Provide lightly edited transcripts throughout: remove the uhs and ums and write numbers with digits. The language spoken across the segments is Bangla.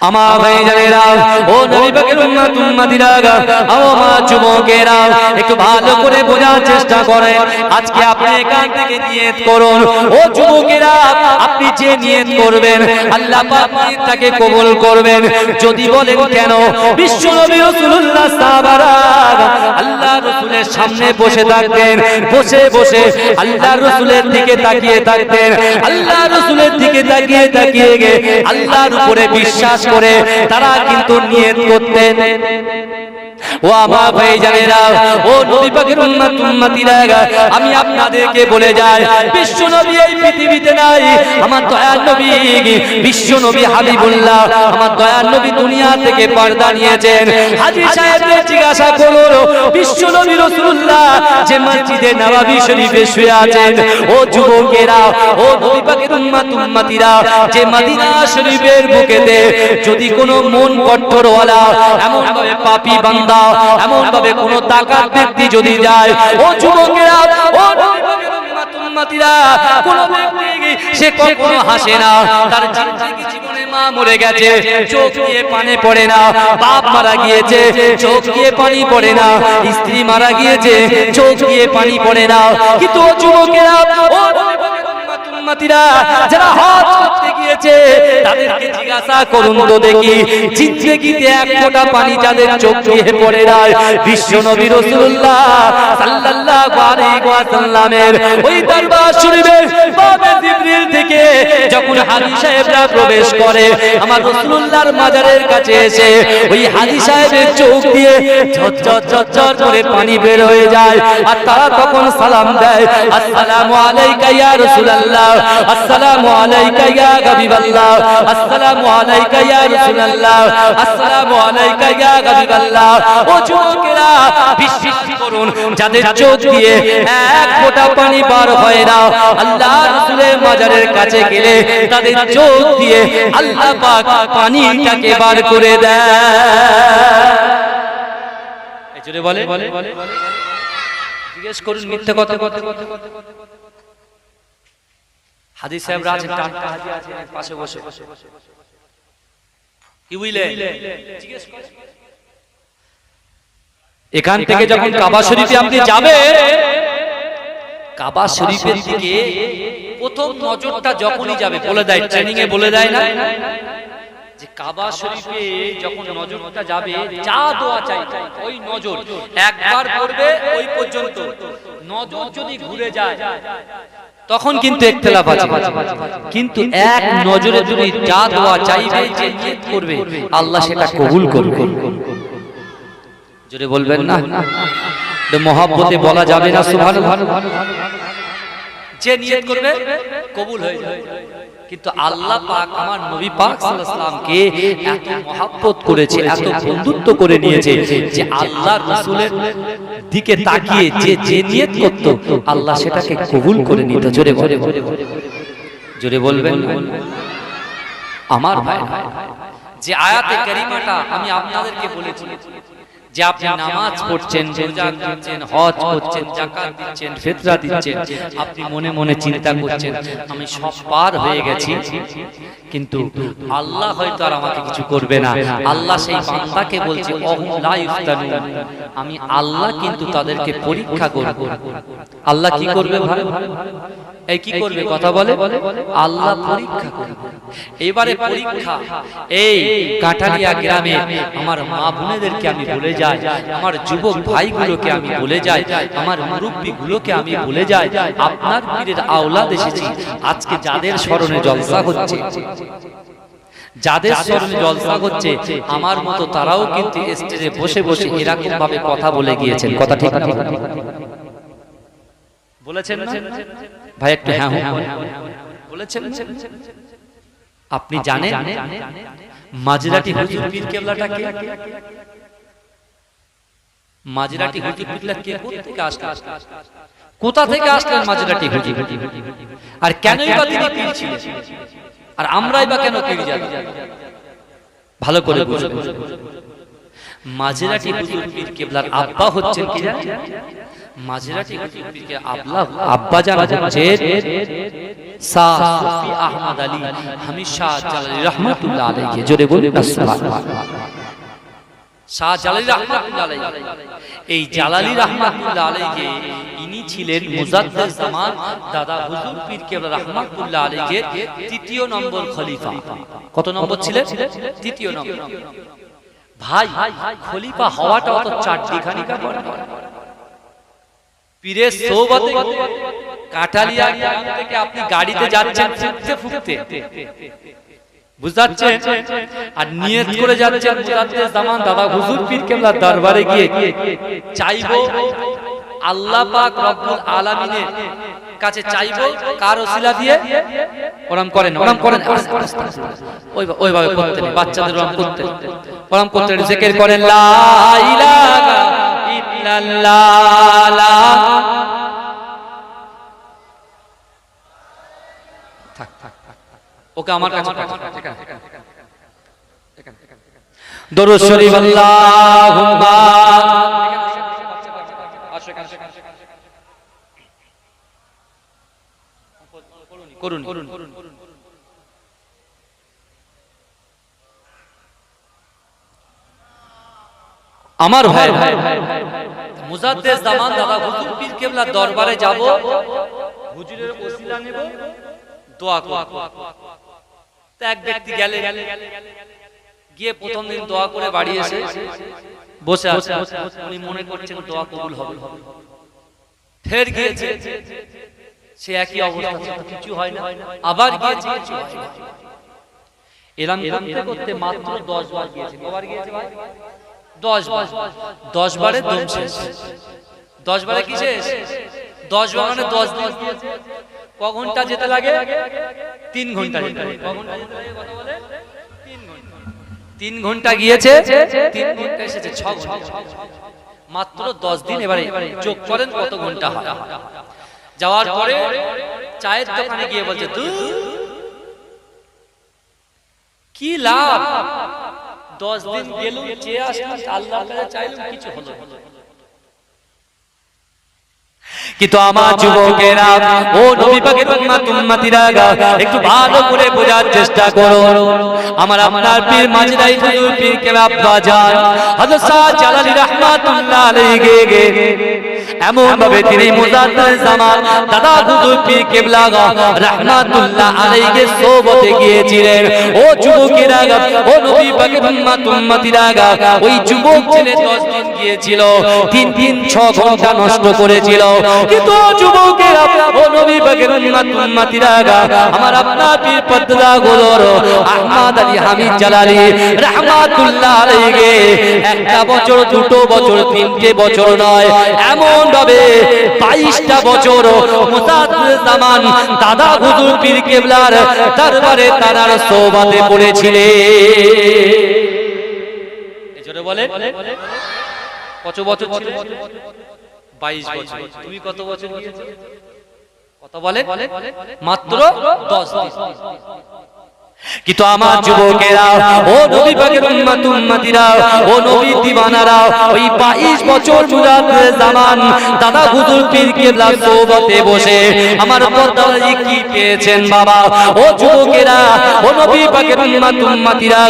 আমার ভাইজানেরা, ও নবী পাকের উম্মত উম্মতিরা, ও মা যুবকেরা, একটু ভালো করে বোঝার চেষ্টা করেন। আজকে আপনি এখান থেকে নিয়ত করুন। ও যুবকেরা, আপনি যে নিয়ত করবেন আল্লাহ পাক নিয়তটাকে কবুল করবেন। যদি বলেন কেন, বিশ্ব নবী রাসূলুল্লাহ সাহাবারা আল্লাহ রাসূলের সামনে বসে থাকতেন, বসে বসে আল্লাহ রাসূলের দিকে তাকিয়ে থাকতেন, আল্লাহ রাসূলের দিকে তাকিয়ে তাকিয়ে আল্লাহর উপরে বিশ্বাস করে তারা কিন্তু নিয়ত করতেন। ও আমার ভাইজানেরা, ও নবী পাকের উম্মত উম্মতিরা, আমি আপনাদেরকে বলে যাই, বিশ্ব নবী এই পৃথিবীতে নাই। আমার দয়ার নবী বিশ্ব নবী হাবিবুল্লাহ, আমার দয়ার নবী দুনিয়া থেকে পর্দা নিয়েছেন। হাজী সাহেবদের জিজ্ঞাসা করুন, বিশ্ব নবী রাসূলুল্লাহ যে মসজিদে নববী শরীফে শুয়ে আছেন, ও যুবকেরা, ও নবী পাকের উম্মত উম্মতিরা, যে মদিনা শরীফের বুকেতে যদি কোনো মন কঠোরওয়ালা, এমন ভাবে পাপী বান্দা, এমন ভাবে কোন তাকাত ব্যক্তি যদি যায়, ও যুবকেরা, ও উম্মতিরা, কোন ব্যক্তি সে কখনো হাসে না, তার জীবনে মা মরে গেছে, চোখ দিয়ে পানি পড়ে না, বাপ মারা গিয়েছে, চোখ দিয়ে পানি পড়ে না, স্ত্রী মারা গিয়েছে, চোখ দিয়ে পানি পড়ে না। কিন্তু ও যুবকেরা, ও উম্মতিরা, যারা হজ করতে গিয়েছে তাদেরকে জিজ্ঞাসা করুন তো দেখি, জিন্দেগিতে এক ফোঁটা পানি যাদের চোখ দিয়ে পড়ে না, বিশ্ব নবী রাসূলুল্লাহ সাল্লাল্লাহু আলাইহি ওয়াসাল্লামের ওই দরবার শরীফের বাবে জিবরিল থেকে যখন হাজী সাহেবরা প্রবেশ করে আমার রাসূলুল্লাহর মাজারের কাছে এসে ওই হাজী সাহেবের চোখ দিয়ে ঝরঝর ঝরঝর করে পানি বের হয়ে যায়, আর তারা তখন সালাম দেয়, আসসালামু আলাইকা ইয়া রাসূলুল্লাহ, আসসালামু আলাইকা ইয়া হাবিবাল্লাহ, আসসালামু আলাইকা ইয়া রাসূলুল্লাহ, আসসালামু আলাইকা ইয়া হাবিবাল্লাহ। ও যুবকেরা, বিশ্বাস করুন, যাদের চোখ দিয়ে এক ফোঁটা পানি বার হয় না, আল্লাহর রাসূলের মাজারের কাছে গেলে তাদের চোখ দিয়ে আল্লাহ পাক পানিটাকে বার করে দেয়। এই জন্য বলে, জিজ্ঞেস করুন মিথ্যা কথা। হাজী সাহেব রাজ টাটকা হাজী আছে পাশে বসে, কি বুঝলে, জিজ্ঞেস করুন। এখান থেকে যখন কাবা শরীফে আপনি যাবেন, কাবা শরীফের দিকে প্রথম নজরটা যখনই যাবে, বলে দেয় ট্রেনিং এ বলে দেয় না যে কাবা শরীফে যখন নজরটা যাবে, যা দোয়া চাই ওই নজর একবার পড়বে, ওই পর্যন্ত। নজর যদি ঘুরে যায় তখন কিন্তু ইখতিলাফ আছে, কিন্তু এক নজরে যদি যা দোয়া চাইবে, যে নিয়ত করবে, আল্লাহ সেটা কবুল করবে। জোরে বলবেন না, মহব্বতে বলা যাবে না সুবহানাল্লাহ। যে নিয়ত করবে কবুল হয়ে যাবে। কিন্তু আল্লাহ পাক আমার নবী পাক সাল্লাল্লাহু আলাইহি ওয়াসাল্লামকে এত মহব্বত করেছে, এত বন্ধুত্ব করে নিয়েছে যে আল্লাহর রাসূলের দিকে তাকিয়ে যে নিয়ত করত, আল্লাহ সেটাকে কবুল করে নিত। জোরে বলে, জোরে বলবেন আমার ভাই। যে আয়াতে কারিমাটা আমি আপনাদেরকে বলেছি, যে আপনি নামাজ পড়ছেন, রোজা করছেন, হজ করছেন, যাকাত দিচ্ছেন, ফিতরা দিচ্ছেন, আপনি মনে মনে চিন্তা করছেন আমি সব পার হয়ে গেছি, কিন্তু আল্লাহ হয়তো আর আমাকে কিছু করবে না। আল্লাহ সেই বান্দাকে বলছে ওহুম লা ইফতানুন, আমি আল্লাহ কিন্তু তাদেরকে পরীক্ষা করব। আল্লাহ কি করবে ভাই? এই কি করবে কথা বলে, আল্লাহ পরীক্ষা করবে। এবারে পরীক্ষা এই কাঁঠালিয়া গ্রামে আমার মা বোনেদেরকে আমি বলে যাই, আমার যুবক ভাইগুলোকে আমি বলে যাই, আমার মুরব্বীগুলোকে আমি বলে যাই, আপনার পীরের আওলাদ এসেছি, আজকে যাদের স্মরণে জলসা হচ্ছে, যাদের স্মরণে জলসা হচ্ছে, আমার মতো তারাও কিন্তু স্টেজে বসে বসে এরকম ভাবে কথা বলে গিয়েছেন। কথা ঠিক না বলেছেন না ভাই? একটু হ্যাঁ বলেছেন। আপনি জানেন মাঝরাটি হুজুর পীর কেবলাটা কে? মাঝরাটি হুজুর পীরলা কে? কোথা থেকে আসলেন মাঝরাটি হুজুর? আর কেনই বা তিনি পীর ছিলেন? আর আমরাই বা কেন পীর জানি? ভালো করে বুঝুন। মাঝরাটি হুজুর পীর কেবলার আব্বা হচ্ছেন কি জানেন? মাঝরাটি হুজুর পীরকে আব্বাজান হচ্ছেন শাহ সুফি আহমদ আলী হামিদ শাহ জালালি রাহমাতুল্লাহ আলাইহি। জোরে বলুন সুবহানাল্লাহ। শাহ জালালি রাহমাতুল্লাহ আলাইহি, এই জালালি রাহমাতুল্লাহ আলাইহি ইনি ছিলেন মুজাদ্দিদ জামান দাদা হুজুর পীর কেবলা রাহমাতুল্লাহ আলাইহি তৃতীয় নম্বর খলিফা। কত নম্বর ছিলেন? তৃতীয় নম্বর। ভাই খলিফা হওয়াটা অত চারটিখানি ব্যাপার নয়। পীরের সোহবতে কাটালিয়া থেকে আপনি গাড়িতে যাচ্ছেন ফুঁকতে ফুঁকতে, বুঝতে, আর নিয়ত করে যাচ্ছেন মুজাদ্দিদ জামান দাদা হুজুর পীর কেবলার দরবারে গিয়ে চাইবো আল্লাহ পাক রব্বুল আলামিনের কাছে চাইবো কার ওসিলা দিয়ে। ওরম করেন, ওরম করেন, ওইভাবে করতে নেই, বাচ্চাদের ওরম করতে, ওরম করতে জিকির করেন লা ইলাহা ইল্লাল্লাহ। থাক থাক ওকে আমার কাছে দরুদ শরীফ আল্লাহুম্মা করুন আমার ভাই মুজাদ্দিদ জামান দাদা হুজুর পীর কেবলার দরবারে যাব, হুজুরের ওসিলা নেব, দোয়া করব। তো এক ব্যক্তি গিয়ে প্রথম দিন দোয়া করে বাড়ি এসে বসে আছে, উনি মনে করছেন দোয়া কবুল হবে। ফের গিয়েছে, সে একই অবস্থা, কিছু হয় না। আবার গিয়েছে, কিছু হয় না। এরকম করতে করতে মাত্র 10 বার গিয়েছে। কবার গিয়েছে ভাই? 10 বার। 10 বারে দম শেষ। 10 বারে কি শেষ? 10 বার মানে 10 দিন গিয়েছে। ক ঘন্টা যেতে লাগে? 3 ঘন্টা যেতে লাগে। ক ঘন্টা যেতে লাগে? কত বলে? 3 ঘন্টা। 3 ঘন্টা গিয়েছে, 3 ঘন্টা এসেছে 6 ঘন্টা। মাত্র 10 দিন। এবারে যোগ করেন কত ঘন্টা হয়। যাওয়ার পরে চায়ের দোকানে গিয়ে বলছে, কি লাভ, 10 দিন গেলুম, চেয়ে আসলাম, আল্লাহর কাছে চাইলাম, কিছু হলো না। কিন্তু আমার যুবকেরা, ও নবী পাকের উম্মতিরা, একটু ভালো করে বোঝার চেষ্টা করুন। আমার আপনার পীর মাঝরাই হুজুর পীর কেবলা আব্বাজান হযরত শাহ জালালি রাহমাতুল্লাহ আলাইহি এমন ভাবে তিনি মুজাদ্দিদ জামান দাদা হুজুর পীর কেবলা রাহমাতুল্লাহ আলাইহি সোহবতে গিয়েছিলেন। ও যুবকেরা, ও নবী পাকের উম্মতিরা, ওই যুবক ছেলে 10 দিন গিয়েছিল, 3 দিন 6 ঘন্টা নষ্ট করেছিল। কিন্তু যুবকেরা, ও নবী পাকের উম্মতিরা, আমার আপনার পীর পদ্মা গোলর আহমদ আলী হামিদ জালালি রাহমাতুল্লাহ আলাইহি একটা বছর, 2টো বছর, 3টে বছর নয়, এমন ভাবে 22টা বছর মুজাদ্দিদ জামান দাদা হুজুর পীর কেবলার দরবারে তারার সোহবতে পড়েছিলেন। এজন্য বলেন কত বছর ছিল? 22 বছর। তুমি কত বছর গিয়েছো? কত বলেন? মাত্র 10 দিন। কিন্তু আমার যুবকেরা, ও নবী পাকের উম্মতিরা, ও নবী দিওয়ানারা, ওই 22 বছর মুজাদ্দিদ জামান দাদা হুজুর পীর কেবলার সোহবতে বসে আমার পর্দায় কি পেয়েছেন বাবা? ও যুবকেরা, ও নবী পাকের উম্মতিরা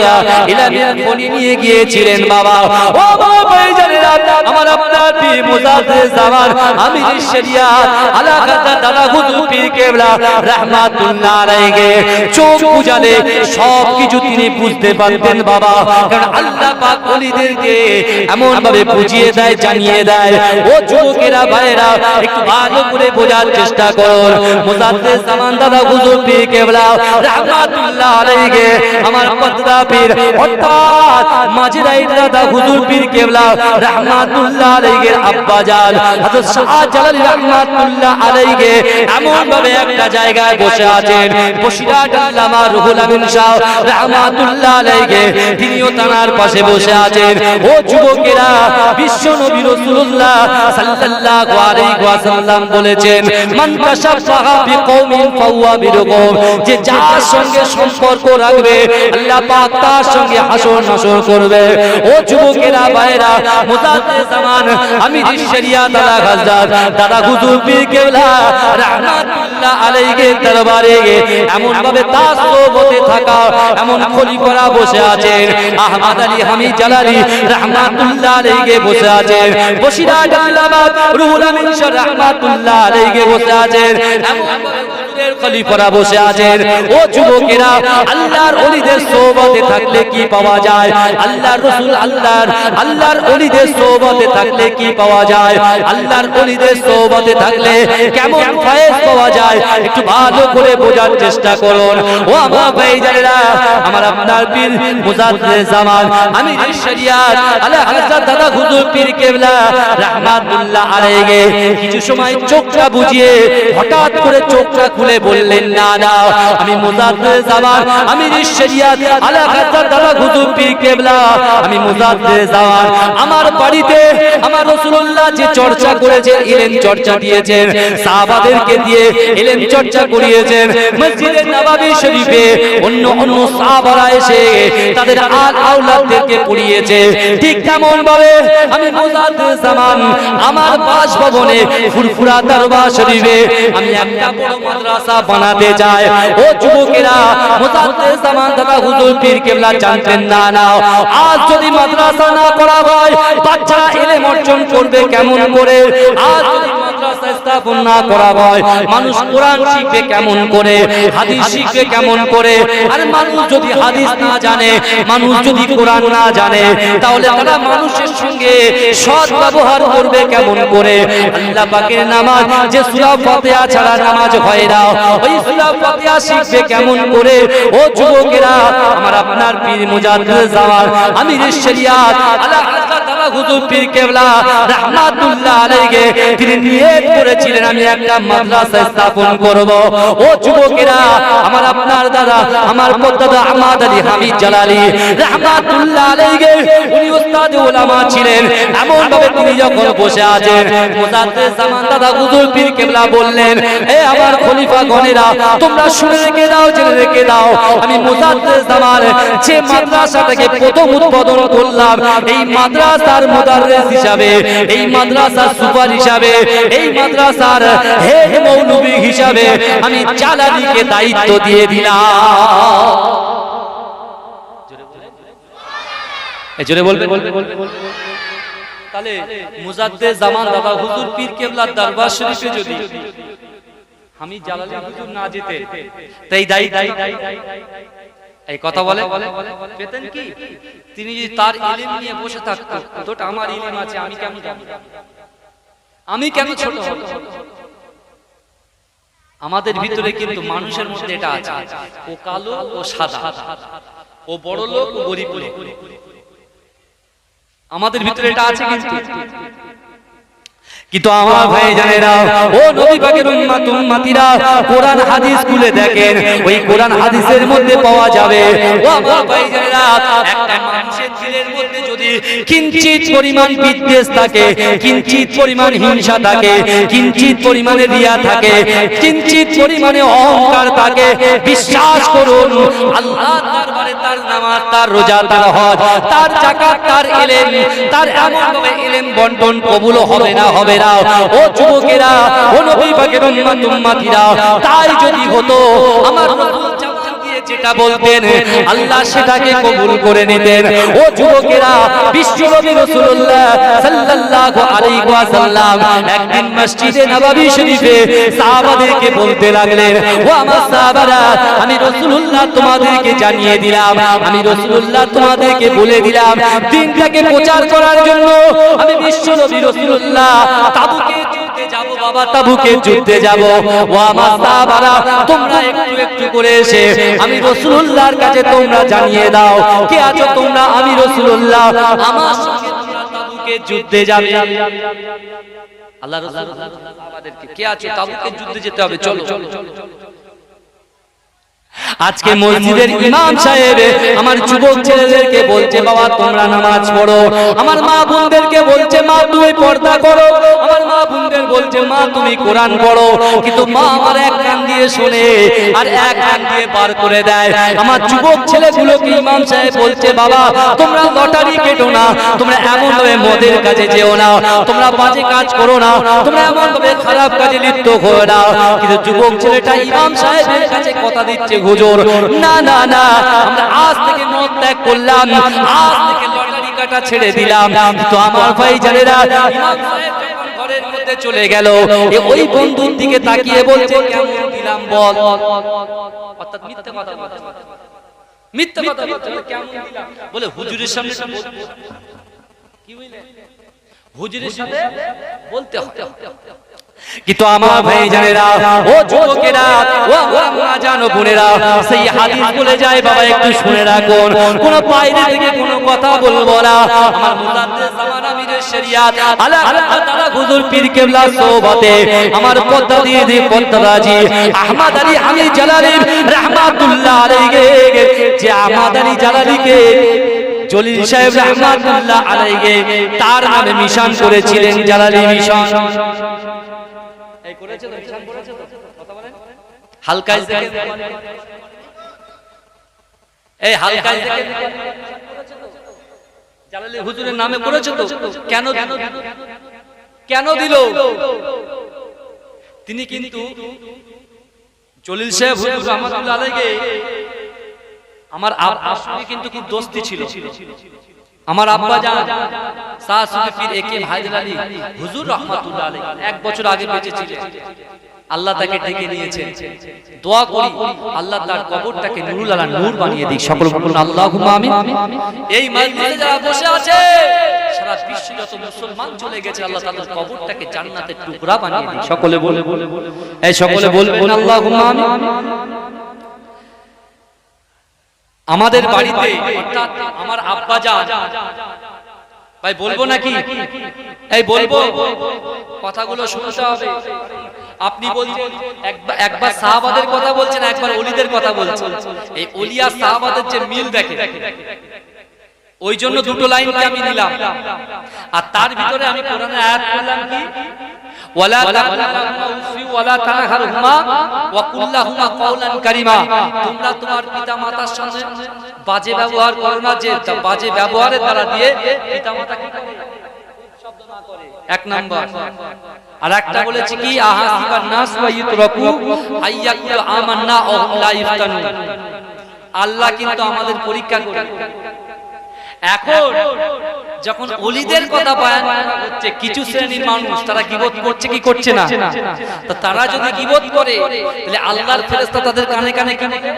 ইলমের খনি নিয়ে গিয়েছিলেন বাবা। ও বাবা ভাইজানেরা, আমার আপনার পীর মুজাদ্দিদ জামান আমির শরিয়াত আলাকাতা দাদা হুজুর পীর কেবলা রাহমাতুল্লাহ আলাইহি চোখ বুঝালে সব কিছু তিনি বুঝতে পারতেন বাবা। কারণ আল্লাহ পাক ওলিদেরকে এমন ভাবে বুঝিয়ে দেয়, জানিয়ে দেয়। ও যুবকেরা, ভাইরা, একটু ভালো করে বোঝার চেষ্টা করুন। মুজাদ্দিদ জামান দাদা হুজুর পীর কেবলা রাহমাতুল্লাহ আলাইহি আমার পদ্মা পীর অর্থাৎ মাঝরাই দাদা হুজুর পীর কেবলা রাহমাতুল্লাহ আলাইহি আব্বাজান হযরত শাহ জালালি রাহমাতুল্লাহ আলাইহি এমন ভাবে একটা জায়গায় বসে আছেন। বসিরহাট আল্লামা রুহুল আমিন শাহ রাহমাতুল্লাহ আলাইহি তিনিও তার পাশে বসে আছেন। ও যুবকেরা, বিশ্ব নবী রাসূলুল্লাহ সাল্লাল্লাহু আলাইহি ওয়াসাল্লাম বলেছেন, মান তাশাব্বাহা বিকওমিন ফাহুয়া মিনহুম, যে যার সঙ্গে সম্পর্ক রাখবে আল্লাহ পাক তার সঙ্গে হাসর নাসর করবে। ও যুবকেরা, ভাইরা, মুজাদ্দিদ জামান আমির শরিয়াত আলা হযরত দাদা হুজুর পীর কেবলা রাহমাতুল্লাহ আলাইহি দরবারে এমন ভাবে তার সোহবতে থাকা এমন খলিফারা বসে আছেন আহমদ আলী হামিদ জালালি রাহমাতুল্লাহ আলাইহি বসে আছেন বসিরহাট আহমদ রুহুল আমিন শাহ রাহমাতুল্লাহ আলাইহি বসে আছেন এমন খলিফারা বসে আছেন ও যুবকেরা আল্লাহর ওলিদের সোহবতে থাকলে কি পাওয়া যায় আল্লাহর রাসূল আল্লাহর ওলিদের সোহবতে থাকলে কি পাওয়া যায় আল্লাহর ওলিদের সোহবতে থাকলে কেমন ফয়েজ পাওয়া যায় একটু ভালো করে বোঝার চেষ্টা করুন ও আমার ভাইজানেরা আমার আপনার পীর মুজাদ্দিদ জামান আমির শরিয়াত আলা হযরত দাদা হুজুর পীর কেবলা রাহমাতুল্লাহ আলাইহি কিছু সময় চোখটা বুজিয়ে হঠাৎ করে চোখটা খুলে বললেন না না আমি মুজাদ্দিদ জামান আমির শরিয়াত আলা হযরত দাদা হুজুর পীর কেবলা আমি মুজাদ্দিদ জামান আমার বাড়িতে আমার রাসূলুল্লাহ যে চর্চা করেছেন ইলম চর্চা দিয়েছেন সাহাবাদেরকে দিয়ে ইলম চর্চা করিয়েছেন মসজিদে নববী শরীফে অন্য সাহাবারা এসে তাদের আওলাদদেরকে পড়িয়েছে ঠিক তেমন ভাবে আমি মুজাদ্দিদ জামান আমার বাসভবনে ফুরফুরা দরবার শরীফে আমি একটা বড় মাদ্রাসা বানাতে চাই ও যুবকেরা মুজাদ্দিদ জামান দাদা হুজুর পীর কেবলা জানতেন না না আজ যদি মাদ্রাসা না করা হয় বাচ্চারা ইলম অর্জন করবে কেমন করে আজ যদি মাদ্রাসা স্থাপন না করা হয় মানুষ কোরআন শিখবে কেমন করে হাদিস শিখবে কেমন করে আর মানুষ যদি হাদিস না জানে মানুষ যদি কোরআন না জানে তাহলে তারা মানুষের সঙ্গে সৎ ব্যবহার করবে কেমন করে আল্লাহ পাকের নামাজ যে সূরা ফাতিহা ছাড়া নামাজ হয় না ওই সূরা ফাতিহা শিখবে কেমন করে ও যুবকেরা আমার আপনার পীর মুজাদ্দিদ জামান আমির শরিয়াত আলা হযরত দাদা হুজুর পীর কেবলা রাহমাতুল্লাহ আলাইহি তিনি নিয়ত করেছিলেন আমি একটা মাদ্রাসা স্থাপন করব ও যুবকেরা আমার আপনার দাদা আমার পদ্দাদা আহমদ আলী হামিদ জালালি রাহমাতুল্লাহ আলাইহি উনি উস্তাদ উলামা ছিলেন এমন ভাবে তিনি যখন বসে আছেন মুজাদ্দিদ জামান দাদা হুজুর পীর কেবলা বললেন এ আমার খলিফা গণেরা তোমরা শুনে রেখে দাও জেনে রেখে দাও আমি মুজাদ্দিদ জামান যে মাদ্রাসাটাকে প্রথম উদ্বোধন করলাম এই মাদ্রাসার মুদাররিস হিসাবে এই মাদ্রাসার সুপার হিসাবে এই মাদ্রাসার হেড মৌলভী হিসাবে আমি জালালিকে দায়িত্ব দিয়ে দিলাম জোরে বলবে তাহলে মুজাদ্দিদ জামান দাদা হুজুর পীর কেবলার দরবার শরীফে যদি আমি জালালি হুজুর না যেতে তাই দায়িত্ব এই কথা বলে পেতেন কি তিনি যদি তার ইলম নিয়ে বসে থাকতেন তোটা আমার ইলম আছে আমি কেন ছোট হব আমাদের ভিতরে কিন্তু মানুষের মধ্যে এটা আছে ও কালো ও সাদা ও বড় লোক ও গরিব লোক আমাদের ভিতরে এটা আছে কিন্তু আমার ভাইজানেরা ও নবী পাকের উম্মতিরা কোরআন হাদিস খুলে দেখেন ওই কোরআন হাদিসের মধ্যে পাওয়া যাবে ও আমার ভাইজানেরা একটা মানুষের দিলের মধ্যে যদি কিঞ্চিত পরিমাণ বিদ্বেষ থাকে কিঞ্চিত পরিমাণ হিংসা থাকে কিঞ্চিত পরিমাণে রিয়া থাকে কিঞ্চিত পরিমাণে অহংকার থাকে বিশ্বাস করুন আল্লাহর দরবারে তার নামাজ তার রোজা তার হজ তার যাকাত তার ইলম তার এমন ভাবে ইলম বন্টন কবুল হবে না ও যুবকেরা ও নবী পাকের উম্মতিরা তাই যদি হতো আমার রাসূল যেটা বলতেন আল্লাহ সেটাকে কবুল করে নিতেন ও যুবকেরা বিশ্বনবী রাসূলুল্লাহ সাল্লাল্লাহু আলাইহি ওয়াসাল্লাম একদিন মসজিদে নববী শরীফে সাহাবাদেরকে বলতে লাগলেন ও আমার সাহাবারা আমি রাসূলুল্লাহ তোমাদেরকে জানিয়ে দিলাম আমি রাসূলুল্লাহ তোমাদেরকে বলে দিলাম দিনটাকে প্রচার করার জন্য আমি বিশ্বনবী রাসূলুল্লাহ তাবুকে যুদ্ধে যাব বাবা তাবুকে যুদ্ধে যাব ও আমার সাহাবারা তোমরা একটু একটু করে এসে আমি রাসূলুল্লাহর কাছে তোমরা জানিয়ে দাও কে আছো তোমরা আমি রাসূলুল্লাহ আমার সঙ্গে তোমরা তাবুকে যুদ্ধে যাবে আল্লাহ রাসূল আমাদেরকে কে আছো তাবুকে যুদ্ধে যেতে হবে চলো আজকে মসজিদের ইমাম সাহেব আমার যুবক ছেলেদেরকে বলছে বাবা তোমরা নামাজ পড়ো আমার মা বোনদেরকে বলছে মা তুমি পর্দা করো আমার মা বোনদের বলছে মা তুমি কোরআন পড়ো কিন্তু মা আমার এক কান দিয়ে শোনে আর এক কান দিয়ে বার করে দেয়। আমার যুবক ছেলেগুলোকে ইমাম সাহেব বলছে, বাবা তোমরা লটারি কেটো না, তোমরা এমন ভাবে মদের কাছে যেও না, তোমরা বাজে কাজ করো না, তোমরা এমন ভাবে খারাপ কাজে লিপ্ত হও না। কিন্তু যুবক ছেলেটা ইমাম সাহেবের কাছে কথা দিচ্ছে, হুজুর না না না, আমরা আজ থেকে মদ ত্যাগ করলাম, আজ থেকে লটারি কাটা ছেড়ে দিলাম। তো আমার ভাই জানেরা, ইমাম সাহেব যখন ঘরের মধ্যে চলে গেল, ওই বন্ধুর দিকে তাকিয়ে বলছে, কেমন দিলাম বল। অর্থাৎ মিথ্যা কথা বলছে, মিথ্যা কথা বলছে, কেমন দিলাম বলে হুজুরের সামনে কি বুঝলে, হুজুরের সাথে বলতে হয়। কিন্তু আমার ভাই জানেরা, ও যুবকেরা, ও মা জানো বোনেরা, সেই হাদিস বলে যায়, বাবা একটু শুনে রাখুন, কোন বাইরে থেকে কোনো কথা বলবো না। আমার মুজাদ্দিদ জামান আমিরের শরিয়াত আল্লাহ তাআলা হুজুর পীর কেবলা সোহবতে আমার পদ্মা দিয়ে পদ্মারাজি আহমদ আলী হামিদ জালালী রাহমাতুল্লাহ আলাইহি, যে আহমদ আলী জালালীকে জলিল সাহেব রাহমাতুল্লাহ আলাইহি তার নামে মিশন করেছিলেন, জালালী মিশন। এই করেছে তো, মিশন করেছে তো, কথা বলেন হালকায় থেকে, এই হালকায় থেকে জালালী হুজুরের নামে করেছে তো। কেন কেন দিল? তিনি কিন্তু জলিল সাহেব হুজুর রাহমাতুল্লাহ আলাইহি আমার আব্বার সঙ্গে কিন্তু খুব দোস্তি ছিল। আমার আব্বা জান শাহ সুফি পীর একে হায়দার আলী হুজুর রাহমাতুল্লাহ আলাইহি 1 বছর আগে বেঁচে ছিলেন। আল্লাহ তাকে ডেকে নিয়েছেন। দোয়া করি আল্লাহ তার কবরটাকে নুরুল আলা নূর বানিয়ে দিক। সকল বলুন আল্লাহুম্মা আমিন। এই মজলিসে যারা বসে আছে, সারা বিশ্বে যত মুসলমান চলে গেছে, আল্লাহ তাআলা কবরটাকে জান্নাতের টুকরা বানিয়ে দিক। সকলে বলে, এই সকলে বলবেন আল্লাহুম্মা আমিন। আমাদের বাড়িতে অর্থাৎ আমার আব্বা জান, ভাই বলবো নাকি? এই বলবো, কথাগুলো শুনতে হবে। আপনি বলছেন একবার সাহাবাদের কথা বলছেন, একবার ওলিদের কথা বলছেন। এই ওলি আর সাহাবাদের যে মিল দেখে, ওই জন্য দুটো লাইনকে আমি নিলাম। আর তার ভিতরে আমি কোরআনের আয়াত পড়লাম কি, ওয়ালা তাকুল্লাহুমা উফি ওয়ালা তানহারহুমা ওয়া কুল্লাহুমা কাওলান কারীমা। তোমরা তোমার পিতামাতার সাথে বাজে ব্যবহার করো না, যে বাজে ব্যবহারের দ্বারা দিয়ে পিতামাতা কি করে, শব্দ না করে। এক নাম্বার। আর একটা বলেছে কি, আহাসিবান নাস ওয়া ইউতরাকু আইয়াকুল আমান্না ওয়া হুম লা ইফতানুন। আল্লাহ কিন্তু আমাদের পরীক্ষা করে। এখন যখন ওলিদের কথা বয়ান হচ্ছে, কিছু শ্রেণীর মানুষ তারা গীবত করছে কি করছে না? তো তারা যদি গীবত করে, তাহলে আল্লাহর ফেরেশতা তাদের কানে কানে কি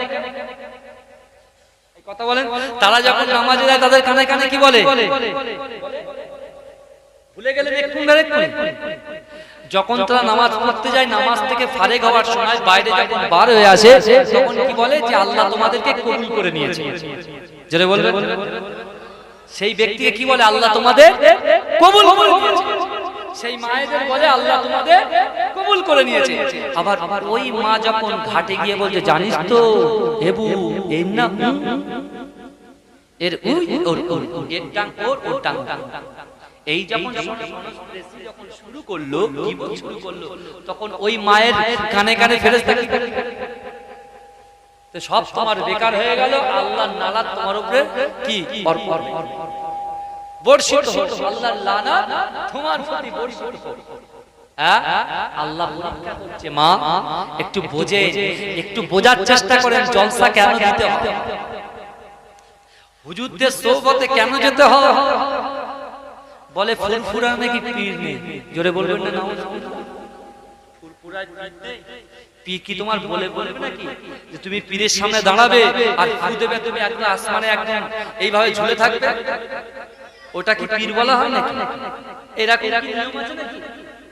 কথা বলেন? তারা যখন নামাজে যায়, তাদের কানে কানে কি বলে? ভুলে গেলেন একটু যখন তারা নামাজ পড়তে যায়, নামাজ থেকে ফারেগ হওয়ার সময় বাইরে যখন বার হয়ে আসে, তখন কি বলে যে আল্লাহ তোমাদেরকে কবুল করে নিয়েছে। যারা বলবেন সেই ব্যক্তিকে কি বলে? আল্লাহ তোমাদের কবুল করে নিয়েছে। সেই মায়েদের বলে আল্লাহ তোমাদের কবুল করে নিয়েছে। আবার ওই মা যখন ঘাটে গিয়ে বলছে, জানিস তো হেবু এর না এর ওই ওর এর টাং ওর ওর টাং, এই যখন শুরু করলো, তখন ওই মায়ের কানে কানে ফেরেশতা কি করে? তো সব তোমার বেকার হয়ে গেল, আল্লাহর নালাত তোমার উপরে কি বর্ষিত হলো, আল্লাহর লানাত তোমার প্রতি বর্ষিত হলো। আল্লাহ পরীক্ষা করছে। মা একটু বোঝে, একটু বোঝার চেষ্টা করেন জলসা কেন দিতে হয়, হুজুরদের সোহবতে কেন যেতে হয়। বলে ফুরফুরা নাকি পীর নেই। জোরে বলবেন না নাউজুবিল্লাহ। ফুরফুরায় পীর নেই? পীর কি তোমার বলে বলবে নাকি যে তুমি পীরের সামনে দাঁড়াবে আর ফু দেবে, তুমি একদম আসমানে একদম এইভাবে ঝুলে থাকবে? ওটা কি পীর বলা হয় নাকি? এরা কি নিয়ম আছে নাকি?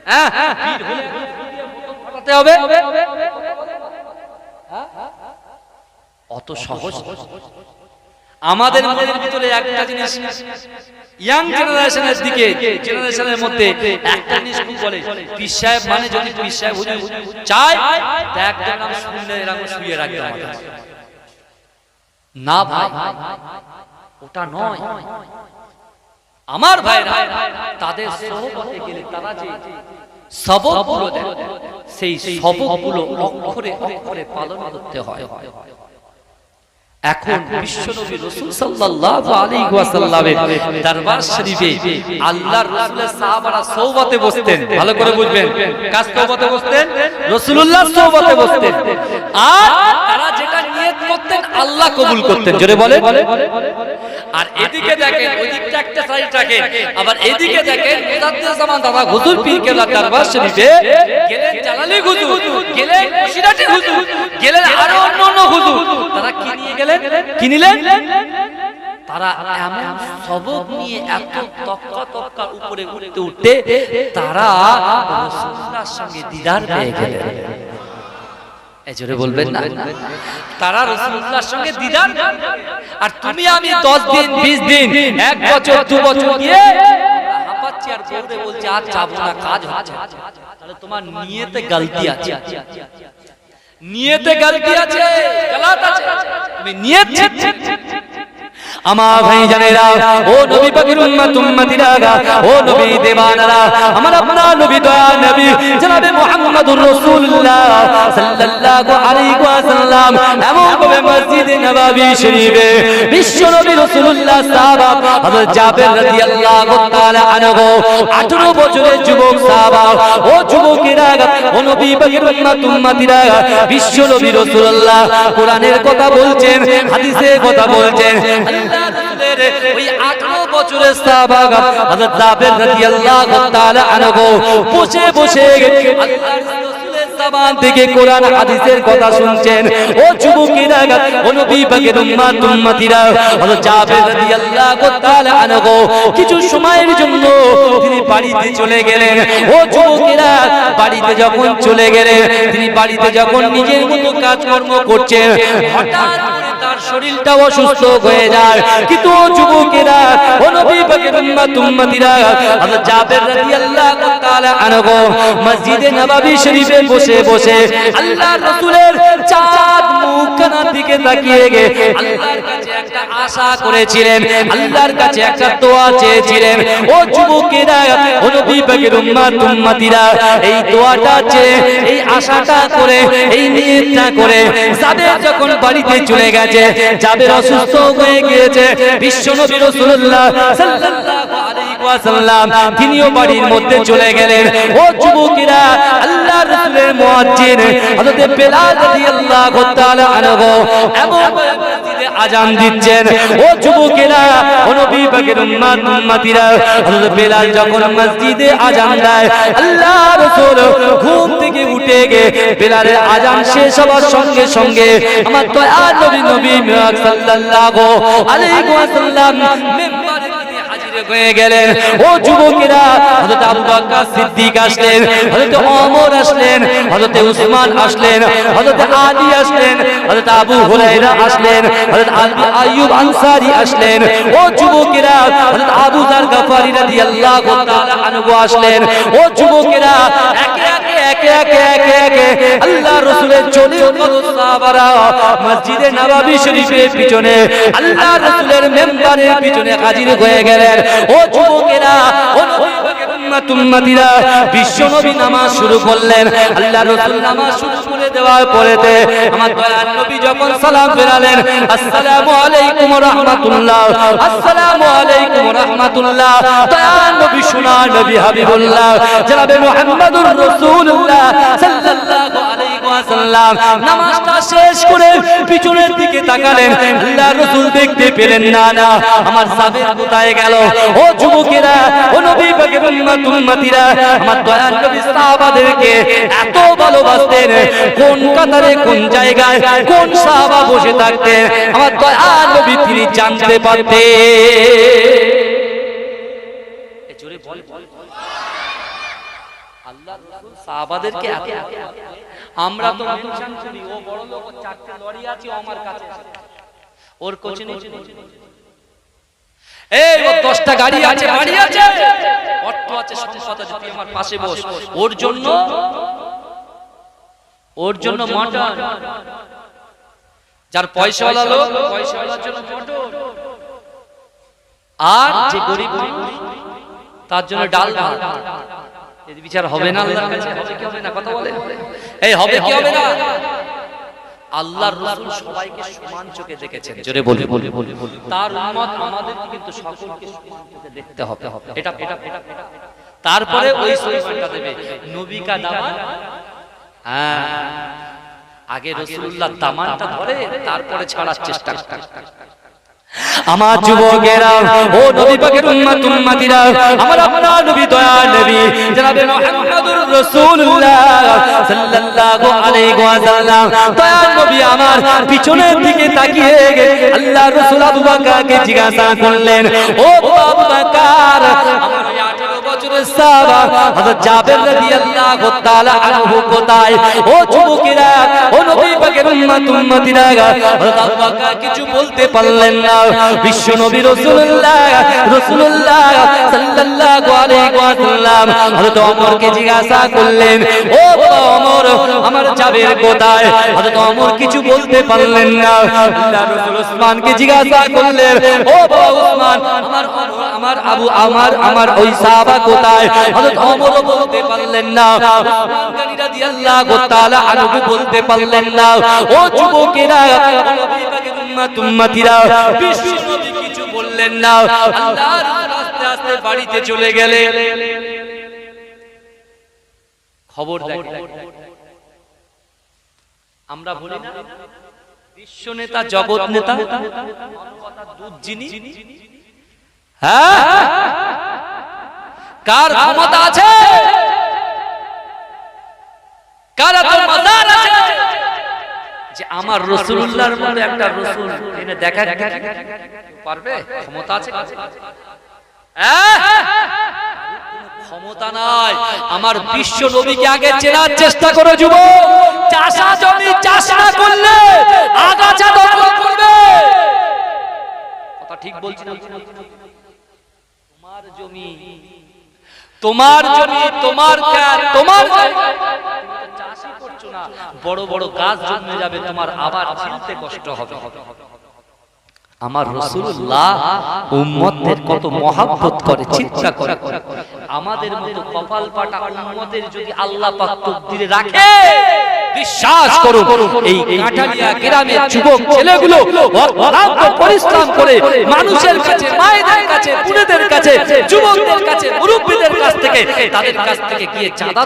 হ্যাঁ, পীর হলে ফাটাতে হবে, অত সহজ। আমাদের মনের ভিতরে একটা জিনিস, ইয়াং জেনারেশনের দিকে, জেনারেশনের মধ্যে একটা জিনিস খুব বলে, পীর সাহেব মানে যদি পীর সাহেব হুজুর চায় তা একদম নাম শুনলে এরকম শুয়ে রাখতে হবে না। ভাই ওটা নয়। আমার ভাইরা তাদের সোহবতে গেলে, তারা যে সবকগুলো দেন, সেই সবকগুলো অক্ষরে অক্ষরে পালন করতে হয়। এখন বিশ্বনবী রাসূল সাল্লাল্লাহু আলাইহি ওয়াসাল্লামের দরবার শরীফে আল্লাহর রাসূলের সাহাবারা সওবতে বসতেন। ভালো করে বুঝবেন, কার সওবতে বসতেন? রাসূলুল্লাহর সওবতে বসতেন। আর তারা যেটা নিয়ত করতেন আল্লাহ কবুল করতেন। জোরে বলেন। আর এদিকে দেখেন, ওইদিকটা একটা সাইড রাখেন, আবার এদিকে দেখেন মুজাদ্দিদ জামান দাদা হুজুর পীর কেবলা দরবার শরীফে গেলেন জালালি হুজুর, গেলেন মুশিরাটি হুজুর, গেলেন আরো অন্য হুজুর। তারা কি নিয়ে গেলেন? কি নিলেন? তারা এমন সবক নিয়ে এত তক্কা উপরে উঠতে উঠতে তারা রাসূলুল্লাহর সঙ্গে দিদার পেয়ে গেলেন। এই জোরে বলবেন না? তারা রাসূলুল্লাহর সঙ্গে দিদার। আর তুমি আমি 10 দিন 20 দিন 1 বছর 2 বছর গিয়ে হাঁপাচ্ছি আর বলতে বলছি আজ যাব না, কাজ হচ্ছে। তাহলে তোমার নিয়তে গলতি আছে, নিয়তে গলতি আছে, গলত আছে। তুমি নিয়ত ঠিক আমার ভাই জানেরা, ও নবী পাকের উম্মত উম্মতিরা, ও নবী দেওয়ানারা, আমার আপনার নবী দয়া নবী জনাবে মুহাম্মদুর রাসূলুল্লাহ সাল্লাল্লাহু আলাইহি ওয়াসাল্লাম এমন ভাবে মসজিদে নববী শরীফে বিশ্ব নবী রাসূলুল্লাহ সাহাবা হযরত জাবের রাদিয়াল্লাহু তাআলা আনহু 18 বছরের যুবক সাহাবা, ও যুবকেরা, ও নবী পাকের উম্মত উম্মতিরা, বিশ্ব নবী রাসূলুল্লাহ কোরআনের কথা বলছেন, হাদিসের কথা বলছেন। ওই 18 বছরের সাহাবা হযরত জাবের রাদিয়াল্লাহু তাআলা আনহু বসে বসে আল্লাহর রাসূলের জবান থেকে কোরআন হাদিসের কথা শুনছেন। ও যুবকেরা, ও নবী পাকের উম্মত উম্মতিরা, হযরত জাবের রাদিয়াল্লাহু তাআলা আনহু কিছু সময়ের জন্য তিনি বাড়িতে চলে গেলেন। ও যুবকেরা, বাড়িতে যখন চলে গেলেন, তিনি বাড়িতে যখন নিজের মতো কাজকর্ম করছেন, হঠাৎ তার শরীরটা অসুস্থ হয়ে যায়। কিন্তু যুবকেরা, ও নবী পাকের উম্মত উম্মতিরা, হযরত জাবের রাদিয়াল্লাহু তাআলা আনহু মসজিদে নববী শরীফে বসে বসে আল্লাহর রাসূলের চাঁদ মুখখানার দিকে তাকিয়ে গে আল্লাহর কাছে একটা আশা করেছিলেন, আল্লাহর কাছে একটা দোয়া চেয়েছিলেন। ও যুবকেরা, ও নবী পাকের উম্মত উম্মতিরা, এই দোয়াটা চেয়ে, এই আশাটা করে, এই নিয়তটা করে জাবের যখন বাড়িতে চলে গেছে, জাবের অসুস্থ হয়ে গিয়েছে, বিশ্বনবী রাসূলুল্লাহ সাল্লাল্লাহু আলাইহি ওয়াসাল্লাম তিনিও বাড়ির মধ্যে চলে গেলেন। ও যুবকেরা, আল্লাহর রাসূলের মুয়াজ্জিন হযরত বেলাল রাদিয়াল্লাহু তাআলা আনহু এমন মসজিদে আযান দিচ্ছেন। ও যুবকেরা, ও নবী পাকের উম্মত উম্মতিরা, হযরত বেলাল যখন মসজিদে আযান দেয়, আল্লাহর রাসূল ঘুম থেকে উঠে গিয়ে বেলালের আযান শেষ হওয়ার সঙ্গে সঙ্গে আমার দয়ার নবী সাল্লাল্লাহু আলাইহি ওয়াসাল্লাম মিম্বরে হাজির হয়ে গেলেন। ও যুবকেরা, হযরত আবু বকর সিদ্দিক আসলেন, হযরত ওমর আসলেন, হযরত উসমান আসলেন, হযরত আলী আসলেন, হযরত আবু হুরায়রা আসলেন, হযরত আইয়ুব আনসারী আসলেন। ও যুবকেরা, হযরত আবু যার গফারি রাদিয়াল্লাহু তাআলা আনহু আসলেন। ও যুবকেরা, একে একে আল্লাহর রাসূলের চলে সাহাবারা মসজিদে নববী শরীফের পিছনে আল্লাহর রাসূলের মিম্বরের পিছনে হাজির হয়ে গেলেন। ও যুবকেরা, ও নবী পাকের উম্মত উম্মতিরা, বিশ্বনবী নামাজ শুরু করলেন। আল্লাহর রাসূল নামাজ শুরু করে দেওয়ার পরেতে আমার দয়ার নবী যখন সালাম ফেরালেন, আসসালামু আলাইকুম ওয়া রাহমাতুল্লাহ, আসসালামু আলাইকুম ওয়া রাহমাতুল্লাহ, দয়ার নবী সোনার নবী হাবিবুল্লাহ জনাবে মুহাম্মদুর রাসূলুল্লাহ সাল্লাল্লাহু আলাইহি ওয়াসাল্লাম নামাজটা শেষ করে পিছনের দিকে তাকালেন। আল্লাহর রাসূল দেখতে পেলেন না, না আমার সাবের কোথায় গেল? ও যুবকেরা, ও নবী পাকের উম্মত উম্মতিরা, আমার দয়ার নবী সাহাবাদেরকে এত ভালোবাসতেন, কোন কাতারে, কোন জায়গায়, কোন সাহাবা বসে থাকতেন আমার দয়ার নবী তিনি জানতে পারতেন। জোরে বল, আল্লাহর রাসূল সাহাবাদেরকে এত, আমরা তো মেনশন করি, ও বড় লোক, চারটে লরি আছে আমার কাছে, ওর কোচিনে এই ও 10টা গাড়ি আছে, বাড়ি আছে, অর্থ আছে, সম্পদ আছে, তুই আমার পাশে বস। ওর জন্য মটন, যার পয়সাওয়ালা লোক, পয়সাওয়ালার জন্য মটন, আর যে গরিব তার জন্য ডাল ভাত। এই বিচার হবে না আল্লাহর কাছে? হবে কি হবে না? কথা বলে এই হবে কি হবে না? আল্লাহর রাসূল সবাইকে সমান চোখে দেখেছেন, জোরে বলি। তার উম্মত আমাদের কিন্তু সকলকে সমান চোখে দেখতে হবে। এটা তারপরে ওই সহিহটা দেবে নবী কা দামান। হ্যাঁ, আগে রাসূলুল্লাহর দামানটা ধরে তারপরে ছাড়ার চেষ্টা। আমার যুবকেরা, ও নবী পাকের উম্মতিরা, আমার আপনার নবী দয়ার নবী জনাবে মুহাম্মদুর রাসূলুল্লাহ সাল্লাল্লাহু আলাইহি ওয়াসাল্লাম, দয়ার নবী আমার পিছনের দিকে তাকিয়ে আল্লাহর রাসূল আবু বকরকে জিজ্ঞাসা করলেন, ও আবু বকর, আমার 18 বছরের সাহাবা হযরত জাবের রাদিয়াল্লাহু তাআলা আনহু কোথায়? ও যুবকেরা, ও নবী পাকের উম্মতিরা, হযরত আবু বকর কিছু বলতে পারলেন না। বিশ্ব নবী রাসূলুল্লাহ সাল্লাল্লাহু আলাইহি ওয়াসাল্লাম হযরত ওমরকে জিজ্ঞাসা করলেন, ও ওমর, আমার জাবের কোথায়? হযরত ওমর কিছু বলতে পারলেন না। আল্লাহর রাসূল ওসমানকে জিজ্ঞাসা করলেন, ও ওসমান, আমার ওই সাহাবা কোথায়? হযরত ওমরও বলতে পারলেন না। ওসমান গনি রাদিয়াল্লাহু তাআলা আনহু বলতে পারলেন না। ও যুবকেরা, নবী পাকের উম্মতিরা, বিশ্ব নবী কিছু বললেন না। আল্লাহর আস্তে আস্তে বাড়িতে চলে গেলে খবর দেখে আমরা বলি না, বিশ্ব নেতা, জগৎ নেতা, মানবতার দূত যিনি, হ্যাঁ, কার ক্ষমতা আছে, কার এত মাজার আছে যে আমার রাসূলুল্লাহর মতো একটা রাসূল এনে দেখা পারবে? ক্ষমতা আছে? ক্ষমতা নাই। আমার বিশ্ব নবীকে আগে চেনার চেষ্টা করো যুবক। চাষা জমি চাষ না করলে আগাছা দখল করবে। কথা ঠিক বলছি না? তোমার জমি, তোমার ক্ষেত, তোমার চাষই করছো না, বড় বড় গাছ জন্মে যাবে, তোমার আবার ছিলতে কষ্ট হবে। আমার রাসূলুল্লাহ উম্মতদের কত মহব্বত করে, চিন্তা করে। আমাদের মতো কপাল পাটা উম্মতের যদি আল্লাহ পাক তকদিরে রাখে, বিশ্বাস করুন, এই কাটালিয়া গ্রামের যুবক ছেলেগুলো অক্লান্ত পরিশ্রম করে মানুষের কাছে, মায়েদের কাছে, বোনেদের কাছে, যুবকদের কাছে, মুরব্বিদের কাছ থেকে, তাদের কাছ থেকে গিয়ে চাঁদা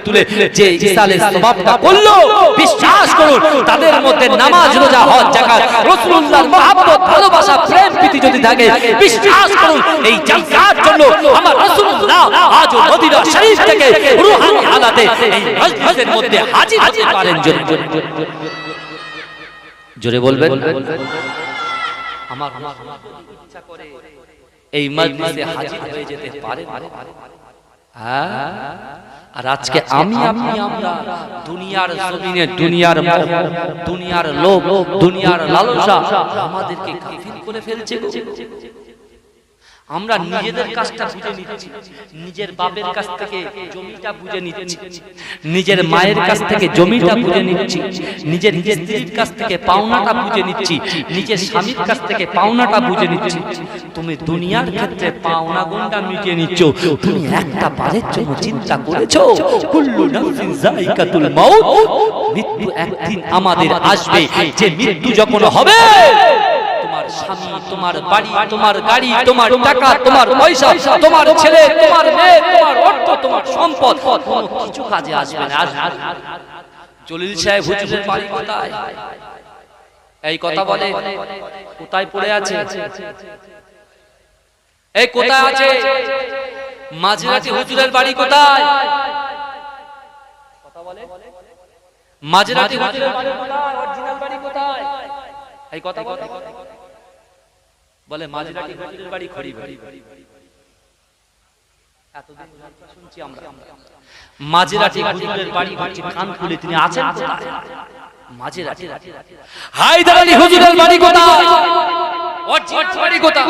তুলে যে ইসালের সওয়াবটা করলো, বিশ্বাস করুন, তাদের মধ্যে নামাজ, রোজা, হজ, যাকাত, রাসূলুল্লাহর মহব্বত, ভালোবাসা, প্রেম প্রীতি যদি থাকে, বিশ্বাস করুন, এই জাকাত জন্য আমার রাসূলুল্লাহ আজ মদিনা শরীফ থেকে রূহানি হালাতে এই মসজিদের মধ্যে হাজির হতে পারেন। জোরে বলবেন। আমার ইচ্ছা করে এই মজলিসে হাজির হয়ে যেতে পারে। আর আজকে আমি আপনি আমরা দুনিয়ার জমিনে দুনিয়ার লোভ, দুনিয়ার লালসা আমাদেরকে কাফির করে ফেলছে। আমরা নিজেদের কাজটা বুঝে নিচ্ছি, নিজের বাপের কাছ থেকে জমিটা বুঝে নিচ্ছি, নিজের মায়ের কাছ থেকে জমিটা বুঝে নিচ্ছি, নিজের স্ত্রীর কাছ থেকে পাওনাটা বুঝে নিচ্ছি, নিজের স্বামীর কাছ থেকে পাওনাটা বুঝে নিচ্ছি। তুমি দুনিয়ার ক্ষেত্রে পাওনা গুণটা মিটিয়ে নিচ্ছ, তুমি একটা বারের জন্য চিন্তা করেছো? কুল্লু নাফসিন যায়িকাতুল মাউত, মৃত্যু একদিন আমাদের আসবে। যে মৃত্যু যখন হবে, তোমার স্বামী, তোমার বাড়ি, তোমার গাড়ি, তোমার টাকা, তোমার পয়সা, তোমার ছেলে, তোমার মেয়ে, তোমার অর্থ, তোমার সম্পদ কোনো কিছু কাজে আসবে না। জলিল সাহেব হুজুরের বাড়ি কোথায়? এই কথা বলে, কোথায় পড়ে আছে? এই কোথায় আছে? মাঝরাতি হুজুরের বাড়ি কোথায়? কথা বলে, মাঝরাতি হুজুরের বাড়ি কোথায়? অরিজিনাল বাড়ি কোথায়? এই কথা বলে, মাঝরাতি হুজুরের বাড়ি খড়িবাড়ি। এতদিন শুনছি আমরা মাঝরাতি হুজুরের বাড়ি হচ্ছে কানপুরে। তিনি আছেন কোথায়? মাঝরাতি। হায়দার আলী হুজুরের বাড়ি কোথায়? অরিজিনাল বাড়ি কোথায়?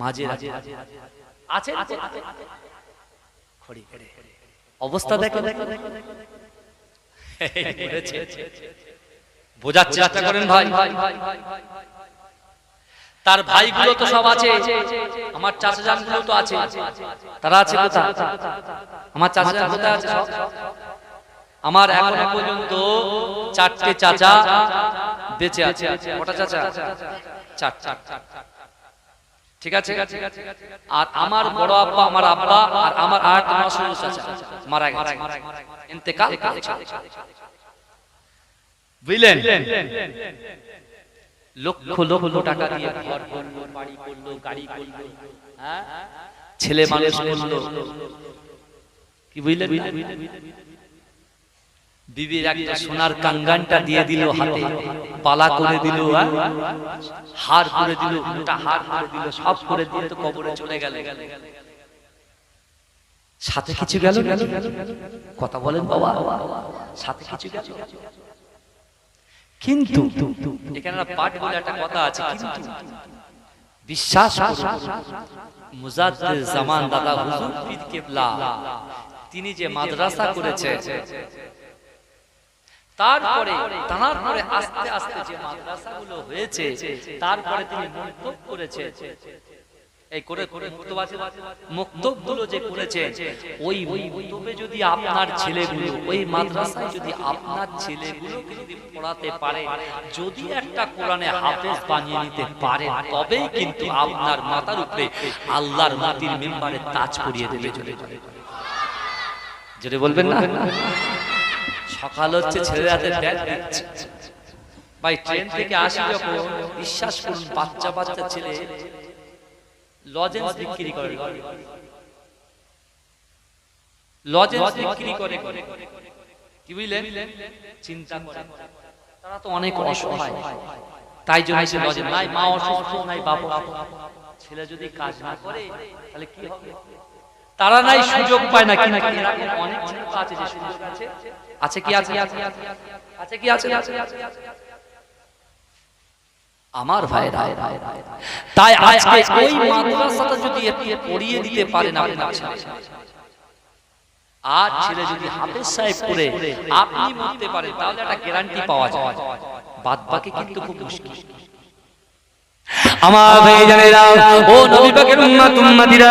মাঝরাতি আছেন খড়িবাড়ি। অবস্থা দেখেন, বোঝার চেষ্টা করেন ভাই। তার ভাইগুলো তো সব আছে, আমার চাচা জানগুলো তো আছে, তারা আছে কোথায়? আমার চাচা জান কোথায় আছে? সব আমার এখনো পর্যন্ত 4টে চাচা বেঁচে আছে। কটা চাচা? 4। ঠিক আছে। আর আমার বড় আব্বা, আমার আব্বা আর আমার 8 শ্বশুর চাচা মারা গেছে, ইন্তেকাল করেছে। বুঝলেন? লক্ষ লক্ষ টাকা দিয়ে ঘর করলো, বাড়ি করলো, গাড়ি করলো, হ্যাঁ, ছেলে মানুষ করলো। কি বুঝলেন? বিবির একটা সোনার কাঙ্গানটা দিয়ে দিল হাতে, পালা করে দিল, হার করে দিল, মোটা হার করে দিল, সব করে দিয়ে তো কবরে চলে গেল। সাথে কিছু গেল? কথা বলেন বাবা, সাথে কিছু গেল? কিন্তু এখানে পাঠ বলে একটা কথা আছে, কিন্তু বিশ্বাস করুন, মুজাদ্দিদ জামান দাদা হুজুর পীর কেবলা তিনি যে মাদ্রাসা করেছে, তারপরে আস্তে আস্তে যে মাদ্রাসাগুলো হয়েছে, তারপরে তিনি মক্তব করেছে। এই করে করে মক্তবগুলো যে করেছে, ওই মক্তবে যদি আপনার ছেলেগুলো, ওই মাদ্রাসায় যদি আপনার ছেলেগুলোকে যদি পড়াতে পারে, যদি একটা কোরআনে হাফেজ বানিয়ে নিতে পারে, তবেই কিন্তু আপনার মাথার উপরে আল্লাহর মাটির মেম্বারে তাজ পরিয়ে দেবে। যদি বলবেন না, সকাল হচ্ছে, ছেলের হাতে ব্যাগ দিচ্ছে, ভাই ট্রেন থেকে আসি যখন, বিশ্বাস করুন, বাচ্চা বাচ্চা ছেলে লজেন্স বিক্রি করে, লজেন্স বিক্রি করে। কি বুঝলেন? চিন্তা করে, তারা তো অনেক অসহায়, তাই জন্য সে লজেন্স নাই, মা অসুস্থ, নাই বাবা, ছেলে যদি কাজ না করে তাহলে কি হবে? তারা নাই, সুযোগ পায় না। কিন্তু অনেক ছেলে আছে যে সুযোগ আছে, আছে কি আছে? আছে কি আছে? আমার ভাইরা, তাই আজকে ওই মাদ্রাসাটা যদি একটু পড়িয়ে দিতে পারেন আপনার ছেলে, আর ছেলে যদি হাফেজ সাহেব করে আপনি বলতে পারেন, তাহলে একটা গ্যারান্টি পাওয়া যায়, বাদ বাকি কিন্তু খুব মুশকিল। আমার ভাইজানেরা, ও নবী পাকের উম্মত উম্মতিরা,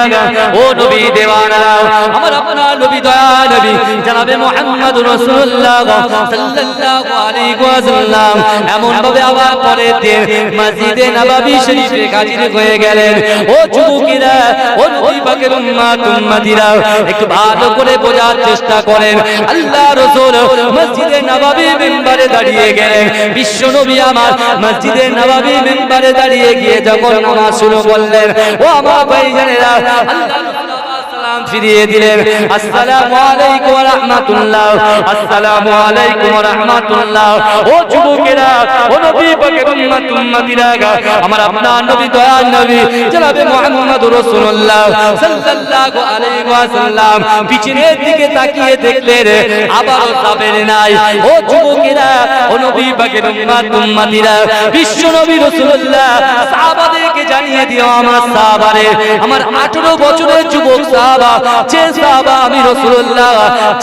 ও নবী দেওয়ানারা, আমার আপনার নবী দয়া নবী জনাবে মুহাম্মদুর রাসূলুল্লাহ সাল্লাল্লাহু আলাইহি ওয়াসাল্লাম এমন ভাবে আবার পরের দিন মসজিদে নববী শরীফে হাজির হয়ে গেলেন। ও যুবকেরা, ও নবী পাকের উম্মত উম্মতিরা, একটু ভালো করে বোঝার চেষ্টা করেন। আল্লাহ রাসূল মসজিদে নববী মিম্বরে দাঁড়িয়ে গেলেন। বিশ্ব নবী আমার মসজিদে নববী মিম্বরে দাঁড়িয়ে গিয়ে যখন নামাজ শুরু করলেন, ও আমার ভাইজানেরা, আল্লাহ সালাম ফিরিয়ে দিলেন, আসসালামু আলাইকুম ওয়া রাহমাতুল্লাহ, আসসালামু আলাইকুম ওয়া রাহমাতুল্লাহ। ও যুবকেরা, ও নবী পাকের উম্মত উম্মতিরা, আমার আপনার নবী দয়ার নবী জনাবে মুহাম্মদুর রাসূলুল্লাহ সাল্লাল্লাহু আলাইহি ওয়াসাল্লাম পিছনের দিকে তাকিয়ে দেখলেন, আবার যাবেন নাই। ও যুবকেরা, ও নবী পাকের উম্মত উম্মতিরা, বিশ্ব নবী রাসূলুল্লাহ সাহাবাদেরকে জানিয়ে দিও, আমার সাহাবারে, আমার 18 বছরের যুবক সাহাবা, যে সাহাবা আমি রাসূলুল্লাহ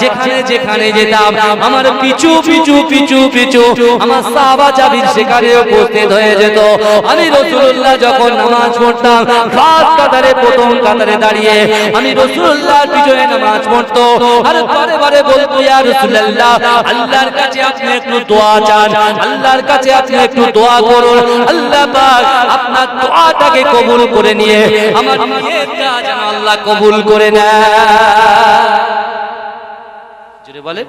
যেখানে যেখানে যেতাম, আমার পিছু পিছু পিছু পিছু আমার সাহাবা জাবির সেখানে উপস্থিত হয়ে যেত। আমি রাসূলুল্লাহ যখন নামাজ পড়তাম, ফার্স্ট কাতারে, প্রথম কাতারে দাঁড়িয়ে আমি রাসূলুল্লাহর পিছনে নামাজ পড়তো, আর বারে বারে বলতো, ইয়া রাসূলুল্লাহ, আল্লাহর কাছে আপনি একটু দোয়া চান, আল্লাহর কাছে আপনি একটু দোয়া করুন, আল্লাহ পাক আপনার দোয়াটাকে কবুল করে নিয়ে আমার নিয়তটা যেন আল্লাহ কবুল করে নেয়। জোরে বলে,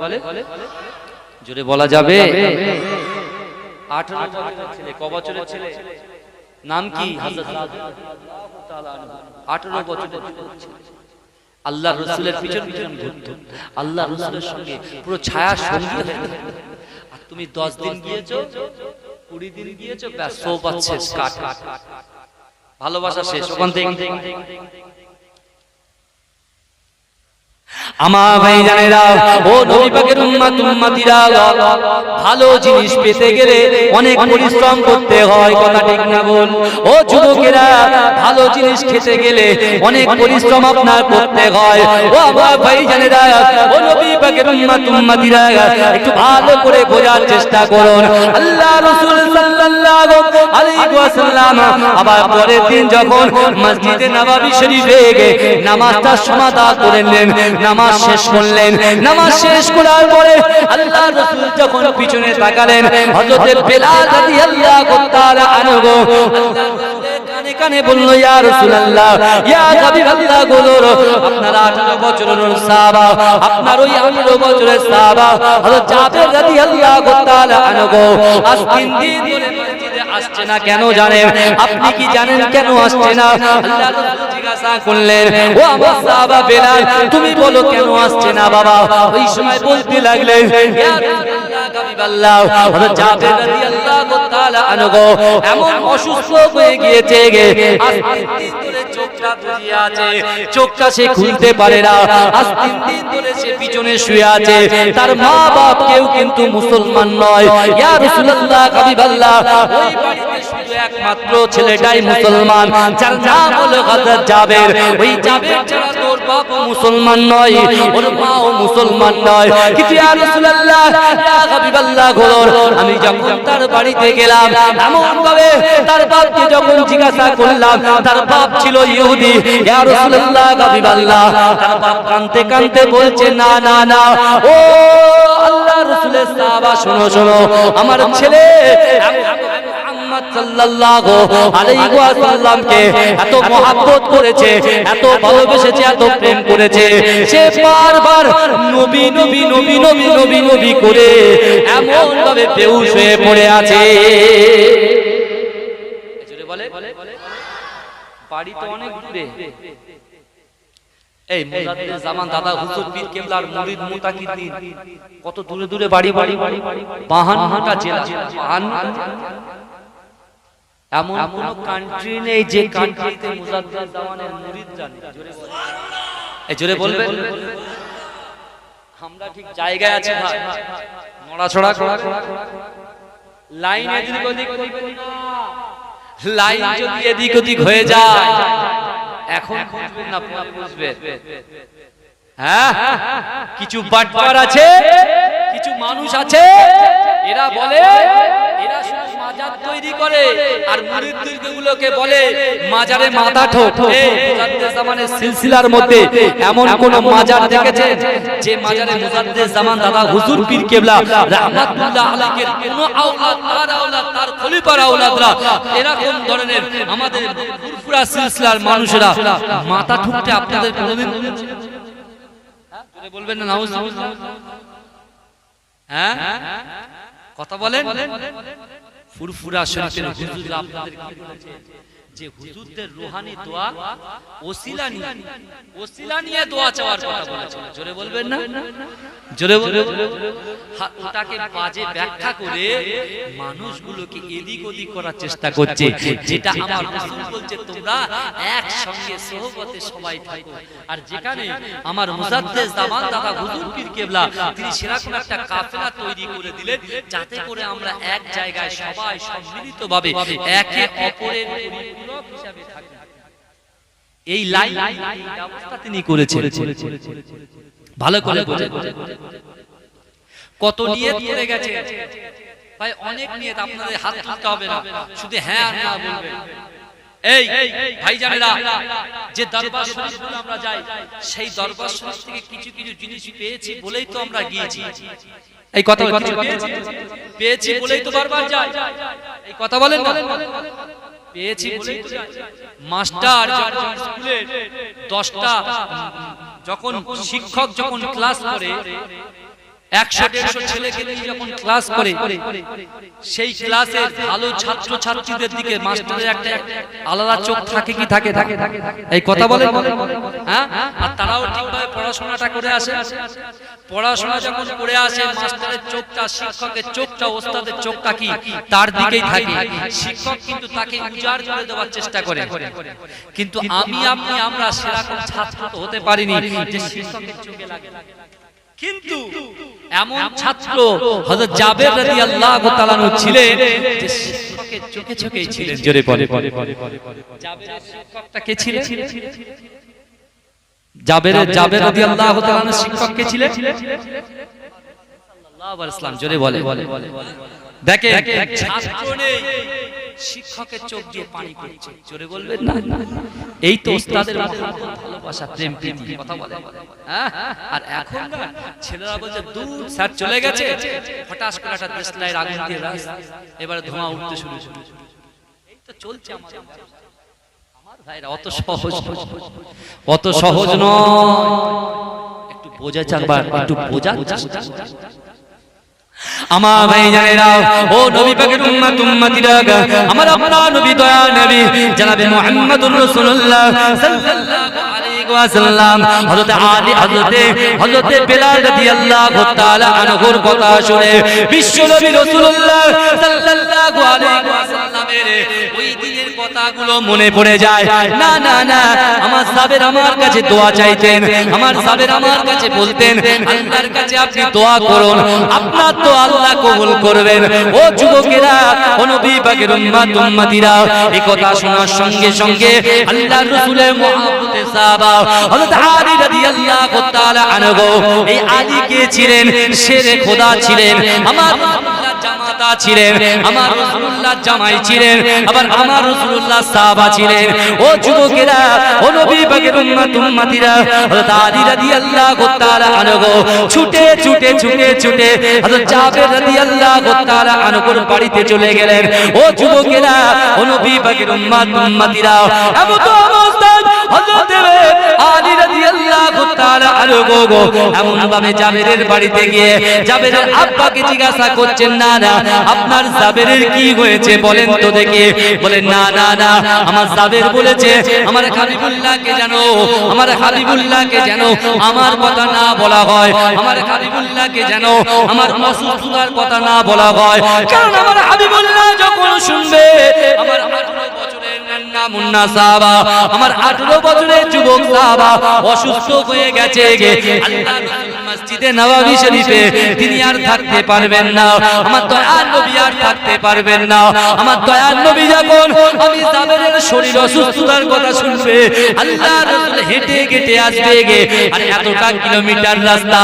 জোরে বলা যাবে? 18 বছরের ছেলে, ক বছরের ছেলে? নাম কি? হযরত 18 বছরের ছেলে, আল্লাহ রাসূলের পিছন পিছন ঘুরতো, আল্লাহ রাসূলের সঙ্গে পুরো ছায়া সঙ্গী হয়ে গেল। আর তুমি 10 দিন গিয়েছো, 20 দিন গিয়েছো, ব্যাস সোহবত শেষ, কাট, ভালোবাসা শেষ ওখান থেকে। আমার ভাইজানেরা, ও নবী পাকের উম্মত উম্মতিরা, ভালো জিনিস পেতে গেলে অনেক পরিশ্রম করতে হয়, কথা ঠিক না বল? ও যুবকেরা, ভালো জিনিস খেতে গেলে অনেক পরিশ্রম আপনার করতে হয়। ও আমার ভাইজানেরা, ও নবী পাকের উম্মত উম্মতিরা, একটু ভালো করে বোঝার চেষ্টা করুন। আল্লাহ রাসূল সাল্লাল্লাহু আলাইহি ওয়াসাল্লাম আবার পরের দিন যখন মসজিদে নববী শরীফে গিয়ে নামাজটা সমাধা করলেন, নামাজ শেষ করলেন, নামাজ শেষ করার পরে আল্লাহ রাসূল যখন পিছনে তাকালেন, হযরত বেলাল রাদিয়াল্লাহু তাআলা আনহু কানে কানে বলল, ইয়া রাসূলুল্লাহ, ইয়া হাবিবাল্লাহ, গোলর আপনারা 18 বছরের সাহাবা, আপনার ওই 18 বছরের সাহাবা হযরত জাবের রাদিয়াল্লাহু তাআলা আনহু আজ 3 দিন ধরে মসজিদে আসছে না, কেন জানেন? আপনি কি জানেন কেন আসছে না? আল্লাহ রাসূল জিজ্ঞাসা করলেন, ও আমার সাহাবা বেলাল, তুমি বলো কেন আসছে না বাবা? ওই সময় বলতে লাগলেন, ইয়া রাসূলুল্লাহ, হাবিবাল্লাহ, হযরত জাবের রাদিয়াল্লাহু তাআলা আনহু এমন অসুস্থ হয়ে গিয়েছে, আজ 3 দিন ধরে চোখটা বুজে আছে, চোখটা সে খুলতে পারে না, আজ 3 দিন ধরে সে পিছনে শুয়ে আছে, তার মা বাপ কেউ কিন্তু মুসলমান নয়। ইয়া রাসূলুল্লাহ, হাবিবাল্লাহ, ওই বাড়িতে শুধু একমাত্র ছেলেটাই মুসলমান, যার নাম হলো হযরত জাবের। ওই জাবের ছাড়া তোর বাপ মুসলমান নয়, ওর মাও মুসলমান নয়। কিন্তু ইয়া রাসূলুল্লাহ, ইয়া হাবিবাল্লাহ, আমি যখন তার বাড়িতে গেলাম, এমন ভাবে তার বাপকে যখন জিজ্ঞাসা করলাম, তার বাপ ছিল ইহুদি। ইয়া রাসূলুল্লাহ, হাবিবাল্লাহ, তার বাপ কাঁদতে কাঁদতে বলছে, না না না, ও আল্লাহর রাসূলের সাহাবা, শোনো শোনো, আমার ছেলে মুহাম্মদ সাল্লাল্লাহু আলাইহি ওয়াসাল্লামকে এত মহব্বত করেছে, এত ভালোবেসেছে, এত প্রেম করেছে, সে বারবার নবী নবী নবী নবী নবী নবী করে এমন ভাবে বেহুশ হয়ে পড়ে আছে। জোরে বলে, বাড়ি তো অনেক দূরে। এই মুজাদ্দিদ জামান দাদা হুজুর পীর কেবলার মুরিদ মুতাকিদ্দিন কত দূরে দূরে বাড়ি, 52টা জেলা, 52। এমন কোন কান্ট্রি নেই যে কান্ট্রিতে মুজাদ্দিদ জামানের মুরিদরা নেই। জোরে বলবে, আমরা ঠিক জায়গায় আছি ভাই, নড়াছড়া লাইন এদিক ওদিক করবেন না, লাইন যদি এদিক ওদিক হয়ে যায় এখন বুঝবেন না, পরে বুঝবেন। হ্যাঁ, কিছু বাটপার আছে, কিছু মানুষ আছে, এরা বলে এরা শুধু মাজার তৈরি করে আর মুরিদগুলোকে বলে মাজারে মাথা ঠোক। এই মুজাদ্দিদ জামানের সিলসিলার মধ্যে এমন কোন মাজার দেখেছেন যে মাজারে মুজাদ্দিদ জামান দাদা হুজুর পীর কেবলা রাহমাতুল্লাহ আলাইহি কোন আওলাদ, তার আওলাদ, তার খলিফার আওলাদরা এরকম ধরনের আমাদের ফুরফুরা সিলসিলার মানুষেরা মাথা ঠুকতে আপনাদের কোনোদিন বলবেন না? নাউজুবিল্লাহ। হ্যাঁ, কথা বলেন। ফুরফুরা শরীফের হুজুর আপনাদের কি বলেছে যে হুজুরদের রূহানি দোয়া ওসিলা নিয়ে দোয়া চাওয়ার কথা বলেছে। জোরে বলবেন না? জোরে বলবেন। ওটাকে বাজে ব্যাখ্যা করে মানুষগুলোকে এদিক ওদিক করার চেষ্টা করছে, যেটা আমার রাসূল বলছে তোমরা একসঙ্গে সোহবতে সবাই থাকো। আর যেখানে আমার মুজাদ্দিদ জামান দাদা হুজুর পীর কেবলা তিনি সেরকম একটা কাফেলা তৈরি করে দিলেন যাতে করে আমরা এক জায়গায় সবাই সম্মিলিতভাবে একে অপরের পরিপূরক হিসাবে থাকি। এই লাইন ব্যবস্থা তিনি করেছেন। ভালো করে বোঝেন, কত নিয়ত করে গেছে ভাই, অনেক নিয়ত। আপনাদের হাত তুলতে হবে না, শুধু হ্যাঁ আর না বলবেন। এই ভাইজানেরা, যে দরবার শরীফে আমরা যাই, সেই দরবার শরীফ থেকে কিছু কিছু জিনিস পেয়েছি বলেই তো আমরা গিয়েছি। এই কথা পেয়েছি বলেই তো বারবার যাই। এই কথা বলেন না? পেয়েছি বলেই তো যাই। মাস্টার যখন স্কুলে 10টা যখন শিক্ষক যখন ক্লাস করে 100-150 ছেলেকে নিয়ে যখন ক্লাস করে সেই ক্লাসে ভালো ছাত্র ছাত্রীদের দিকে মাস্টারের একটা আলাদা চোখ থাকে কি থাকে এই কথা বলে হ্যাঁ আর তারাও ঠিকভাবে পড়াশোনাটা করে আসে পড়াশোনা যখন করে আসে মাস্টারের চোখটা শিক্ষকের চোখটা ওস্তাদের চোখটা কি তার দিকেই থাকে শিক্ষক কিন্তু তাকে উজাড় করে দেওয়ার চেষ্টা করে কিন্তু আমি আপনি আমরা সেরকম ছাত্র তো হতে পারিনি যে শিক্ষকের চোখে লাগে কিন্তু এমন ছাত্র হযরত জাবের রাদিয়াল্লাহু তাআলা ছিলেন যে শিক্ষকের চোখে চোখেই ছিলেন জোরে বলে জাবেরের শিক্ষকটা কে ছিলেন জাবের রাদিয়াল্লাহু তাআলা শিক্ষক কে ছিলেন সাল্লাল্লাহু আলাইহি ওয়াসাল্লাম জোরে বলে দেখেন ছাত্র নেই শিক্ষকের চোখ দিয়ে পানি পড়ছে জোরে বলবেন না এই তো ওস্তাদের ভালোবাসা প্রেম প্রীতি কথা বলে আর এখন ছেলেরা বলছে দূর স্যার চলে গেছে হঠাৎ করে একটা দেশলাই আগুন দিয়ে রাখ এবারে ধোঁয়া উঠতে শুরু এই তো চলছে আমাদের ভাইরা অত সহজ নয় একটু বোঝা চাকবার একটু বোঝা আমার ভাই জানেরা ও নবী পাকের উম্মতিরা আমার আপনার নবী দয়া নবী জনাবে মুহাম্মদুর রাসূলুল্লাহ সাল্লাল্লাহু আলাইহি ওয়াসাল্লাম হযরতে বেলাল রাদিয়াল্লাহু তাআলা আনহুর কথা শুনে বিশ্ব নবী রাসূলুল্লাহ সাল্লাল্লাহু আলাইহি ওয়াসাল্লামের ওই দিনের কথাগুলো মনে পড়ে যায় না না না আমার সাবের আমার কাছে দোয়া চাইতেন আমার সাবের আমার কাছে বলতেন আল্লাহর কাছে আপনি দোয়া করুন আপনার তো আল্লাহ কবুল করবেন ও যুবকেরা ও নবী পাকের উম্মতিরা এই কথা শোনার সঙ্গে সঙ্গে আল্লাহর রাসূলের মুহাব্বতে সাহাবা হযরত আলী রাদিয়াল্লাহু তাআলা আনহু এই আলী কে ছিলেন শেরে খোদা ছিলেন আমার রাসূলুল্লাহ জামাতা ছিলেন আমার রাসূলুল্লাহ জামাই ছিলেন আবার আমার রাসূলুল্লাহ সাহাবা ছিলেন ও যুবকেরা ও নবী পাকের উম্মতিরা হযরত আলী রাদিয়াল্লাহু তাআলা আনহু ছুটে হযরত জাবের রাদিয়াল্লাহু তাআলা আনহুর বাড়িতে চলে গেলেন ও যুবকেরা ও নবী পাকের উম্মতিরা এমন তো অবস্থায় হযরত আলী রাদিয়াল্লাহু তাআলা আনহু এমন ভাবে জাবেরের বাড়িতে গিয়ে জাবেরের আব্বাকে জিজ্ঞাসা করছেন না না আপনার জাবেরের কি হয়েছে বলেন তো দেখি বলেন না না না আমার জাবের বলেছে আমার হাবিবুল্লাহকে জানো আমার হাবিবুল্লাহকে জানো আমার কথা না বলা হয় আমার হাবিবুল্লাহকে জানো আমার অসুস্থতার কথা না বলা হয় কারণ আমার হাবিবুল্লাহ যখন শুনবে আমার 18 বছরের নান্না মুন্না সাহাবা আমার 18 বছরের যুবক সাহাবা অসুস্থ হয়ে গেছে আল্লাহর রাসূল মসজিদে নববী শরীফে তিনি আর থাকতে পারবেন না আমার দয়ার নবী আর থাকতে পারবেন না আমার দয়ার নবী যখন আমি জাবেরের শরীর অসুস্থতার কথা শুনবে আল্লাহর রাসূল হেঁটে আসবে আর এতটা কিলোমিটার রাস্তা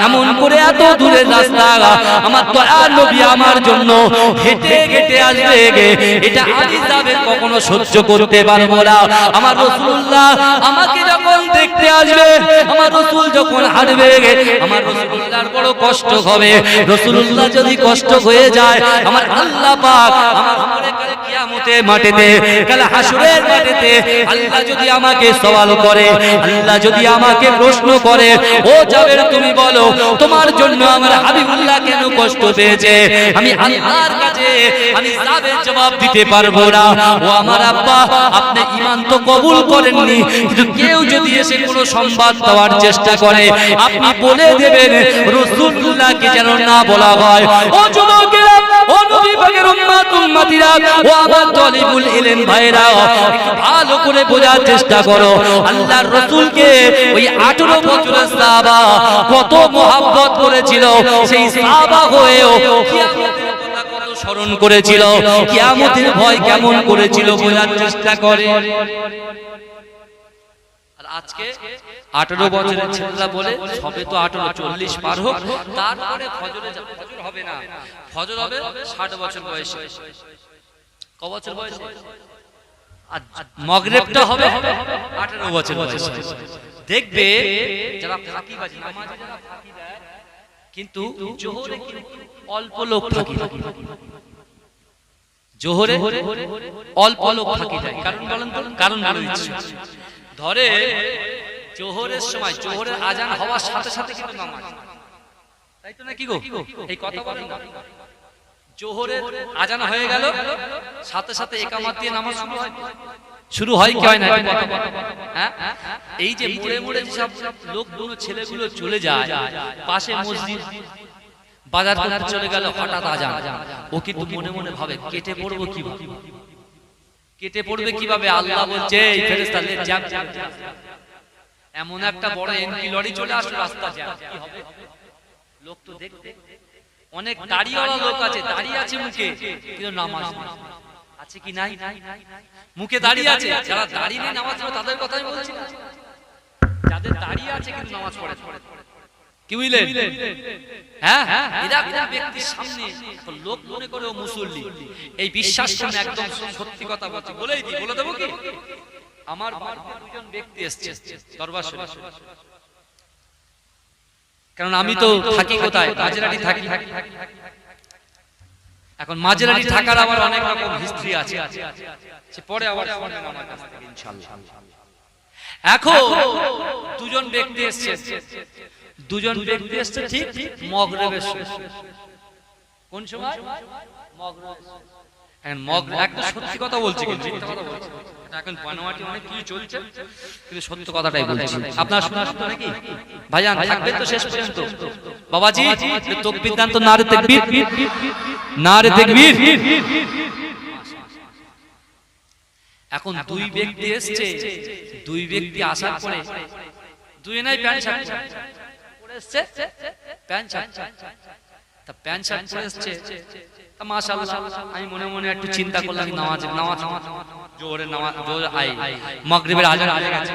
এমন করে এত দূরের রাস্তা আমার দয়ার নবী আমার জন্য হেঁটে আসবে এটা আমি জাবের কখনো সহ্য করতে পারবো না আমার রাসূলুল্লাহ আমাকে যখন দেখতে আসবে আমার রাসূল যখন হাঁটবে আমার রাসূলুল্লাহর বড় কষ্ট হবে রাসূলুল্লাহ যদি কষ্ট হয়ে যায় আমার আল্লাহ পাক আমার পরে কিয়ামতের মাঠেতে কাল হাসরের মাঠেতে আল্লাহ যদি আমাকে সওয়াল করে আল্লাহ যদি আমাকে প্রশ্ন করে ও জাবের তুমি বলো তোমার জন্য আমার হাবিবুল্লাহ কেন কষ্ট পেয়েছে আমি আল্লাহর কাছে আমি জাবের জবাব দিতে পারবো না ও আমার আব্বা আপনি ঈমান তো কবুল করেননি কিন্তু কেউ যদি এসে কোনো সংবাদ দেওয়ার চেষ্টা করে আপনি বলে দেবেন রাসূলুল্লাহকে যেন না বলা হয় ও যুবকেরা ও নবী পাকের উম্মতিরা ও আমার তলিবুল ইলম ভাইরা ভালো করে বোঝার চেষ্টা করো আল্লাহর রাসূলকে ওই 18 বছরের সাহাবা কত মহব্বত করেছিল সেই সাহাবা হয়েও কিয়ামতের কথা কত স্মরণ করেছিল কিয়ামতের ভয় কেমন করেছিল বোঝার চেষ্টা করে আর আজকে 18 বছরের ছেলেরা বলে সবে তো 18 40 পার হোক তারপরে ফজরে ফজর হবে না ফজর হবে 60 বছর বয়সে ক বছর বয়সে আর মাগরিবটা হবে 18 বছর বয়সে দেখবে যারা ফাঁকিবাজি নামাজে যারা ফাঁকি দেয় কিন্তু জোহরে কি অল্প লোক ফাঁকি দেয় জোহরে অল্প লোক ফাঁকি দেয় কারণ বলেন তো কারণ বলে দিচ্ছি ধরে জোহরের সময় জোহরের আজান হওয়ার সাথে সাথে কিন্তু নামাজ তাই তো নাকি গো? এই কথা বলেন না। জোহরের আজান হয়ে গেল, সাথে সাথে একামত দিয়ে নামাজ শুরু হয় কি হয় না? হ্যাঁ, এই যে মোড়ে মোড়ে সব লোকগুলো ছেলেগুলো চলে যায়, পাশে মসজিদ বাজার করতে চলে গেল, হঠাৎ আজান। ও কিন্তু মনে মনে ভাবে কেটে পড়বো কিভাবে, কেটে পড়বে কিভাবে? আল্লাহ বলছে এই ফেরেশতা লে জ্যাম, এমন একটা বড় এমপি লরি চলে আসলো, রাস্তা জ্যাম, কি হবে? লোক তো দেখতে অনেক দাড়িওয়ালা লোক আছে, দাঁড়িয়ে আছে মুখে, কিন্তু নামাজ আছে কি নাই? মুখে দাঁড়িয়ে আছে। যারা দাঁড়িয়ে নেই নামাজ পড়ে তাদের কথাই বলছি না, যাদের দাঁড়িয়ে আছে কিন্তু নামাজ পড়ে। কি বুঝলেন? হ্যাঁ, এরা কোন ব্যক্তির সামনে লোক মনে করে ও মুসল্লি, এই বিশ্বাস করে একদম সত্যি কথা বলছি, বলেই দিই, বলে দেবো কি? আমার দুজন ব্যক্তি এসেছে দরবার শরীফ, কারণ আমি তো থাকি কোথায়? মাঝরাটি থাকি। এখন মাঝরাটি থাকার আবার অনেক রকম হিস্ট্রি আছে, সে পরে আবার শুনবেন আমার কাছ থেকে ইনশাআল্লাহ। এখন দুজন ব্যক্তি এসেছে, দুজন ব্যক্তি এসেছে ঠিক মাগরিবের সময়। কোন সময়? মাগরিব। এখন মাগরিব, একটা সত্যি কথা বলছি, কিন্তু মিথ্যা কথা বলছি। এখন বানোয়াটি অনেক কিছু চলছে, কিন্তু সত্য কথাটাই বলছি। আপনারা শোনার শুনতে নাকি ভাইজান থাকবেন তো শেষ পর্যন্ত? বাবাজি তাকবীর দান তো, নারে তাকবীর, নারে তাকবীর। এখন দুই ব্যক্তি এসেছে, দুই ব্যক্তি আসার পরে দুই নাই প্যান্ট শার্ট পরে এসেছে, প্যান্ট শার্ট, তা প্যান্ট শার্ট পরে এসেছে, তা মাশাআল্লাহ আমি মনে মনে একটু চিন্তা করলাম, নামাজ জোহরের নামাজ, জোহর আই, মাগরিবের আজান হয়ে গেছে।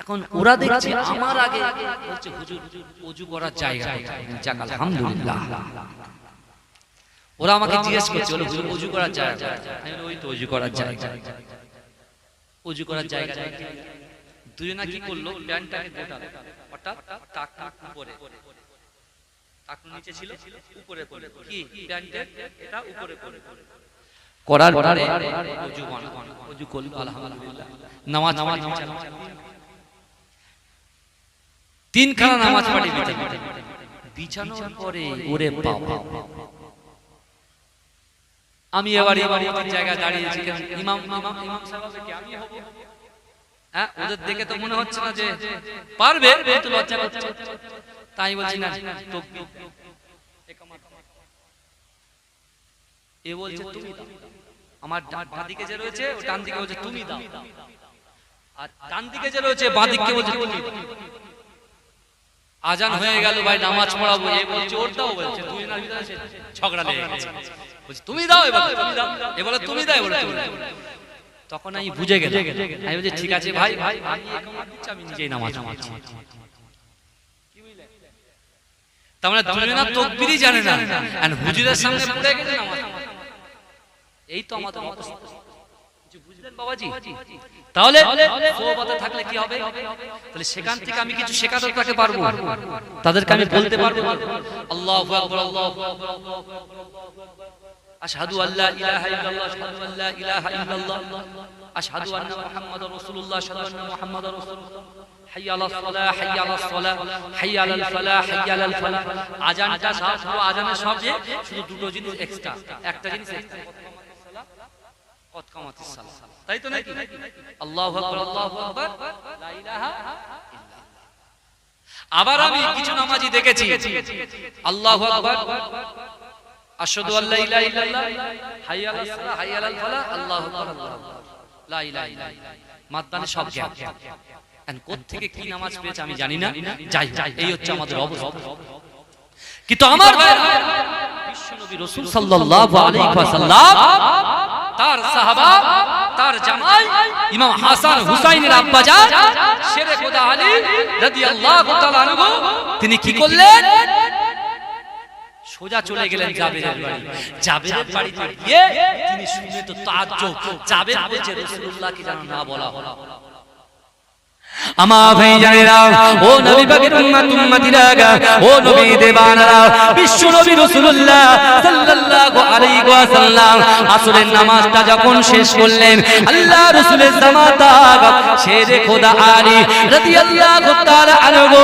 এখন ওরা দেখছে আমার আগে বলছে হুজুর ওযু করার জায়গা কোথায়? যাক আলহামদুলিল্লাহ। ওরা আমাকে জিজ্ঞেস করছে বলে হুজুর ওযু করার জায়গা, আমি বলি ওই তো ওযু করার জায়গা, ওযু করার জায়গা। দুজনা কি করলো, প্যান্টটাকে গোটালো, হঠাৎ টাক উপরে, টাক নিচে ছিল, উপরে করে কি প্যান্টের এটা উপরে করে করার পরে ওযু বানানো, ওযু করলো আলহামদুলিল্লাহ, নামাজ তিনখানা নামাজ পড়ে বিছানোর পরে ওরে বাবা, আমি এবার ইমামতির জায়গায় দাঁড়িয়েছি, ইমাম সাহেব কি আমি হব? হ্যাঁ, ওদের দেখে তো মনে হচ্ছে না যে পারবে, কিন্তু লজ্জা করছে, তাই বলছি না তাকবীর। এ বলছে তুমি দাও, আমার ডান দিকে যে রয়েছে ও ডান দিকে বলছে তুমি দাও, আর ডান দিকে যে রয়েছে বাঁ দিকে বলছে তুমি দাও। আজান হয়ে গেল, ভাই নামাজ পড়াবো, এ বলছে ওর দাও, বলছে দুই জনের ভিতরে ঝগড়া লেগে গেছে, বলছে তুমি দাও, এবার তুমি দাও, এবারে তুমি দাও, এবারে তুমি দাও। তখন আমি বুঝে গেলাম, আমি বলছি ঠিক আছে ভাই, আমি একামত দিচ্ছি, আমি নিজেই নামাজ পড়ছি। তার মানে দুজনা তাকবীরই জানে না, আর হুজুরের সামনে পড়ে গেছে নামাজ। এই তো আমাদের অবস্থা, কিছু বুঝলেন বাবাজি? তাহলে সোহবতে থাকলে কি হবে? তাহলে সেখান থেকে আমি কিছু শেখাতে তাকে পারবো, তাদেরকে আমি বলতে পারবো আল্লাহু আকবার, আল্লাহু আকবার, আশহাদু আল্লা ইলাহা ইল্লাল্লাহ, আশহাদু আল্লা ইলাহা ইল্লাল্লাহ, আশহাদু আন্না মুহাম্মাদার রাসূলুল্লাহ, আশহাদু আন্না মুহাম্মাদার রাসূলুল্লাহ, হাইয়া আলাস সালাহ, হাইয়া আলাস সালাহ, হাইয়া আলাল ফালাহ, হাইয়া আলাল ফালাহ। আজানটা সব আজানের সব যে শুধু দুটো জিনিস এক্সট্রা, একটা জিনিস এক্সট্রা, কত কামাতিস সালাহ, তাই তো নাকি? আল্লাহু আকবার, আল্লাহু আকবার, লা ইলাহা ইল্লাল্লাহ। আবার আমি কিছু নামাজি দেখেছি আল্লাহু আকবার, আশহাদু আল্লা ইলাহা ইল্লাল্লাহ, হাইয়া আলাস সালাহ, হাইয়া আলাল ফালাহ, আল্লাহু আকবার, আল্লাহু আকবার, লা ইলাহা ইল্লাল্লাহ। মাঝখানে সব গ্যাপ, কোথা থেকে কি নামাজ পেয়েছে আমি জানি না, যাই এই হচ্ছে আমাদের অবস্থা। কিন্তু আমার বিশ্বনবী রাসূল সাল্লাল্লাহু আলাইহি ওয়াসাল্লাম, তার সাহাবা, তার জামাই ইমাম হাসান হুসাইনের আব্বাজান শেরে খোদা আলী রাদিয়াল্লাহু তাআলা আনহু, তিনি কি করলেন? সোজা চলে গেলেন জাবেরের বাড়ি। জাবেরের বাড়িতে গিয়ে তিনি শুনে তো তাজ্জব, জাবের বলছে রাসূলুল্লাহকে যেন না বলা হলো। আমার ভাইজানেরা, ও নবী পাকের উম্মত উম্মতিরা, ও নবী দেবানারা, বিশ্ব নবী রাসূলুল্লাহ সাল্লাল্লাহু আলাইহি ওয়াসাল্লাম আসরের নামাজটা যখন শেষ করলেন, আল্লাহ রাসূলের জামাতা শেরে খোদা আলী রাদিয়াল্লাহু তাআলা আনহু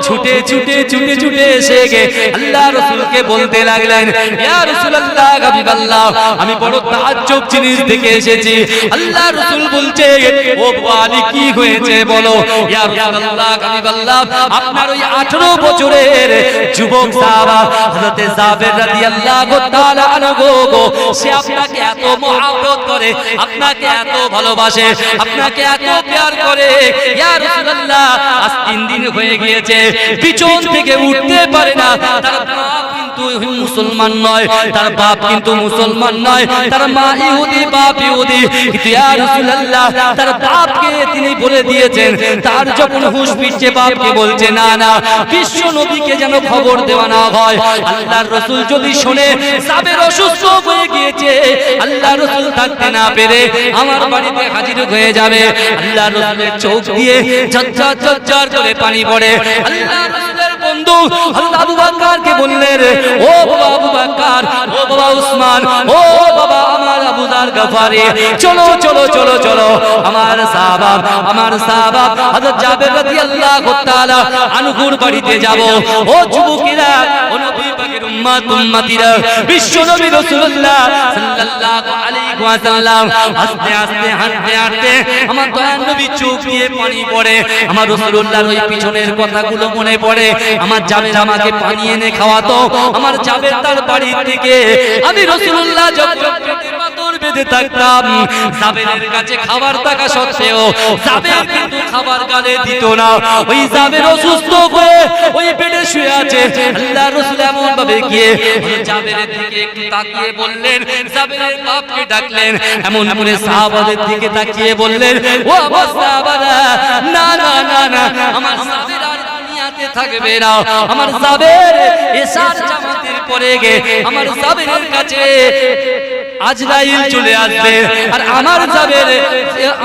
ছুটে ছুটে ছুটে ছুটে এসে আল্লাহ রাসূলকে বলতে লাগলেন, ইয়া রাসূলুল্লাহ হাবিবাল্লাহ, আমি বড় তাজ্জব জিনিস দেখে এসেছি। আল্লাহ রাসূল বলছে, ও আলী কি হয়েছে বলো। ইয়া রাসূলুল্লাহ হাবিবাল্লাহ, আপনার ওই 18 বছরের যুবক সাহাবা হযরত জাবের রাদিয়াল্লাহু তাআলা আনহু, সে আপনাকে এত মহব্বত করে, আপনাকে এত ভালোবাসে, আপনাকে এত প্যার করে। ইয়া রাসূলুল্লাহ, আজ 3 দিন হয়ে গিয়েছে, পিছন থেকে উঠতে পারে না। তার বাপ কিন্তু মুসলমান নয়, তার বাপ কিন্তু মুসলমান নয়, তার মা ইহুদি, বাপ ইহুদি। কিন্তু ইয়া রাসূলুল্লাহ, তার বাপকে তিনি বলে দিয়েছেন, তার যখন হুঁশ ফিরছে বাপকে বলছে, না না, বিশ্ব নবীকে যেন খবর দেওয়া না হয়। আল্লাহর রাসূল যদি শুনে সাবের অসুস্থ হয়ে গিয়েছে, আল্লাহর রাসূল থাকতে না পেরে আমার বাড়িতে হাজির হয়ে যাবে। আল্লাহর রাসূলের চোখ দিয়ে ঝরঝর ঝরঝর করে পানি পড়ে। আল্লাহর রাসূলের বন্ধু হযরত আবু বকরকে বললেন, ও বাবা আবু বকর, ও বাবা উসমান, ও বাবা আমার আবু যার গফারি, চলো চলো চলো চলো আমার সাহাবা হযরত জাবের রাদিয়াল্লাহু তাআলা আনহুর বাড়িতে যাব। ও যুবকেরা, ও নবী পাকের উম্মত উম্মতিরা, বিশ্ব নবী রাসূলুল্লাহ সাল্লাল্লাহু আলাইহি ওয়াসাল্লাম আস্তে আস্তে হাঁটতে হাঁটতে আমার দয়ার নবী চোখ দিয়ে পানি পড়ে। আমার রাসূলুল্লাহর ওই পিছনের কথাগুলো মনে পড়ে। আমার জাবের আমাকে পানি এনে খাওয়াতো, আমার জাবের তার বাড়ি থেকে আমি রাসূলুল্লাহ যখন পাথর বেঁধে থাকতাম, জাবেরের কাছে খাবার থাকা সত্ত্বেও জাবের কিন্তু খাবার গালে দিত না। ওই জাবের অসুস্থ হয়ে ওই বেডে শুয়ে আছে। আল্লাহ রাসূল এমন ভাবে গিয়ে জাবেরের দিকে একটু তাকিয়ে বললেন, জাবেরের বাপকে ডাকলেন, এমন করে সাহাবাদের দিকে তাকিয়ে বললেন, ও আমার সাহাবারা, না না না না, আমার জাবের আর দুনিয়াতে থাকবে না। আমার জাবের এশার জামাতের পরে গে আমার জাবেরের কাছে আজরাইল চলে আসবে, আর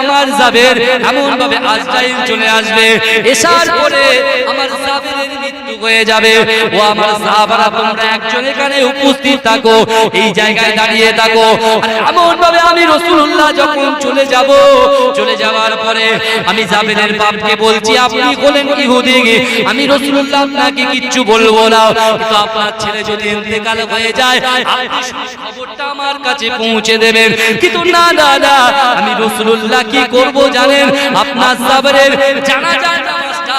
আমার জাবের এমন ভাবে আজরাইল চলে আসবে, এশার পরে আমার জাবেরের মৃত্যু হয়ে যাবে। ও আমার সাহাবারা, তোমরা একজন এখানে উপস্থিত থাকো, এই জায়গায় দাঁড়িয়ে থাকো। আর এমন ভাবে আমি রাসূলুল্লাহ যখন চলে যাব, চলে যাওয়ার পরে আমি জাবেরের বাপকে বলছি, আপনি বলেন ইহুদি, আমি রাসূলুল্লাহ আপনাকে কিচ্ছু বলবো না, কিন্তু আপনার ছেলে যদি ইন্তেকাল হয়ে যায়, আপনি খবরটা আমার কাছে পৌঁছে দেবেন। কিন্তু না না না, আমি রাসূলুল্লাহ কি করব জানেন? আপনার জাবেরের জানাজার নামাজটা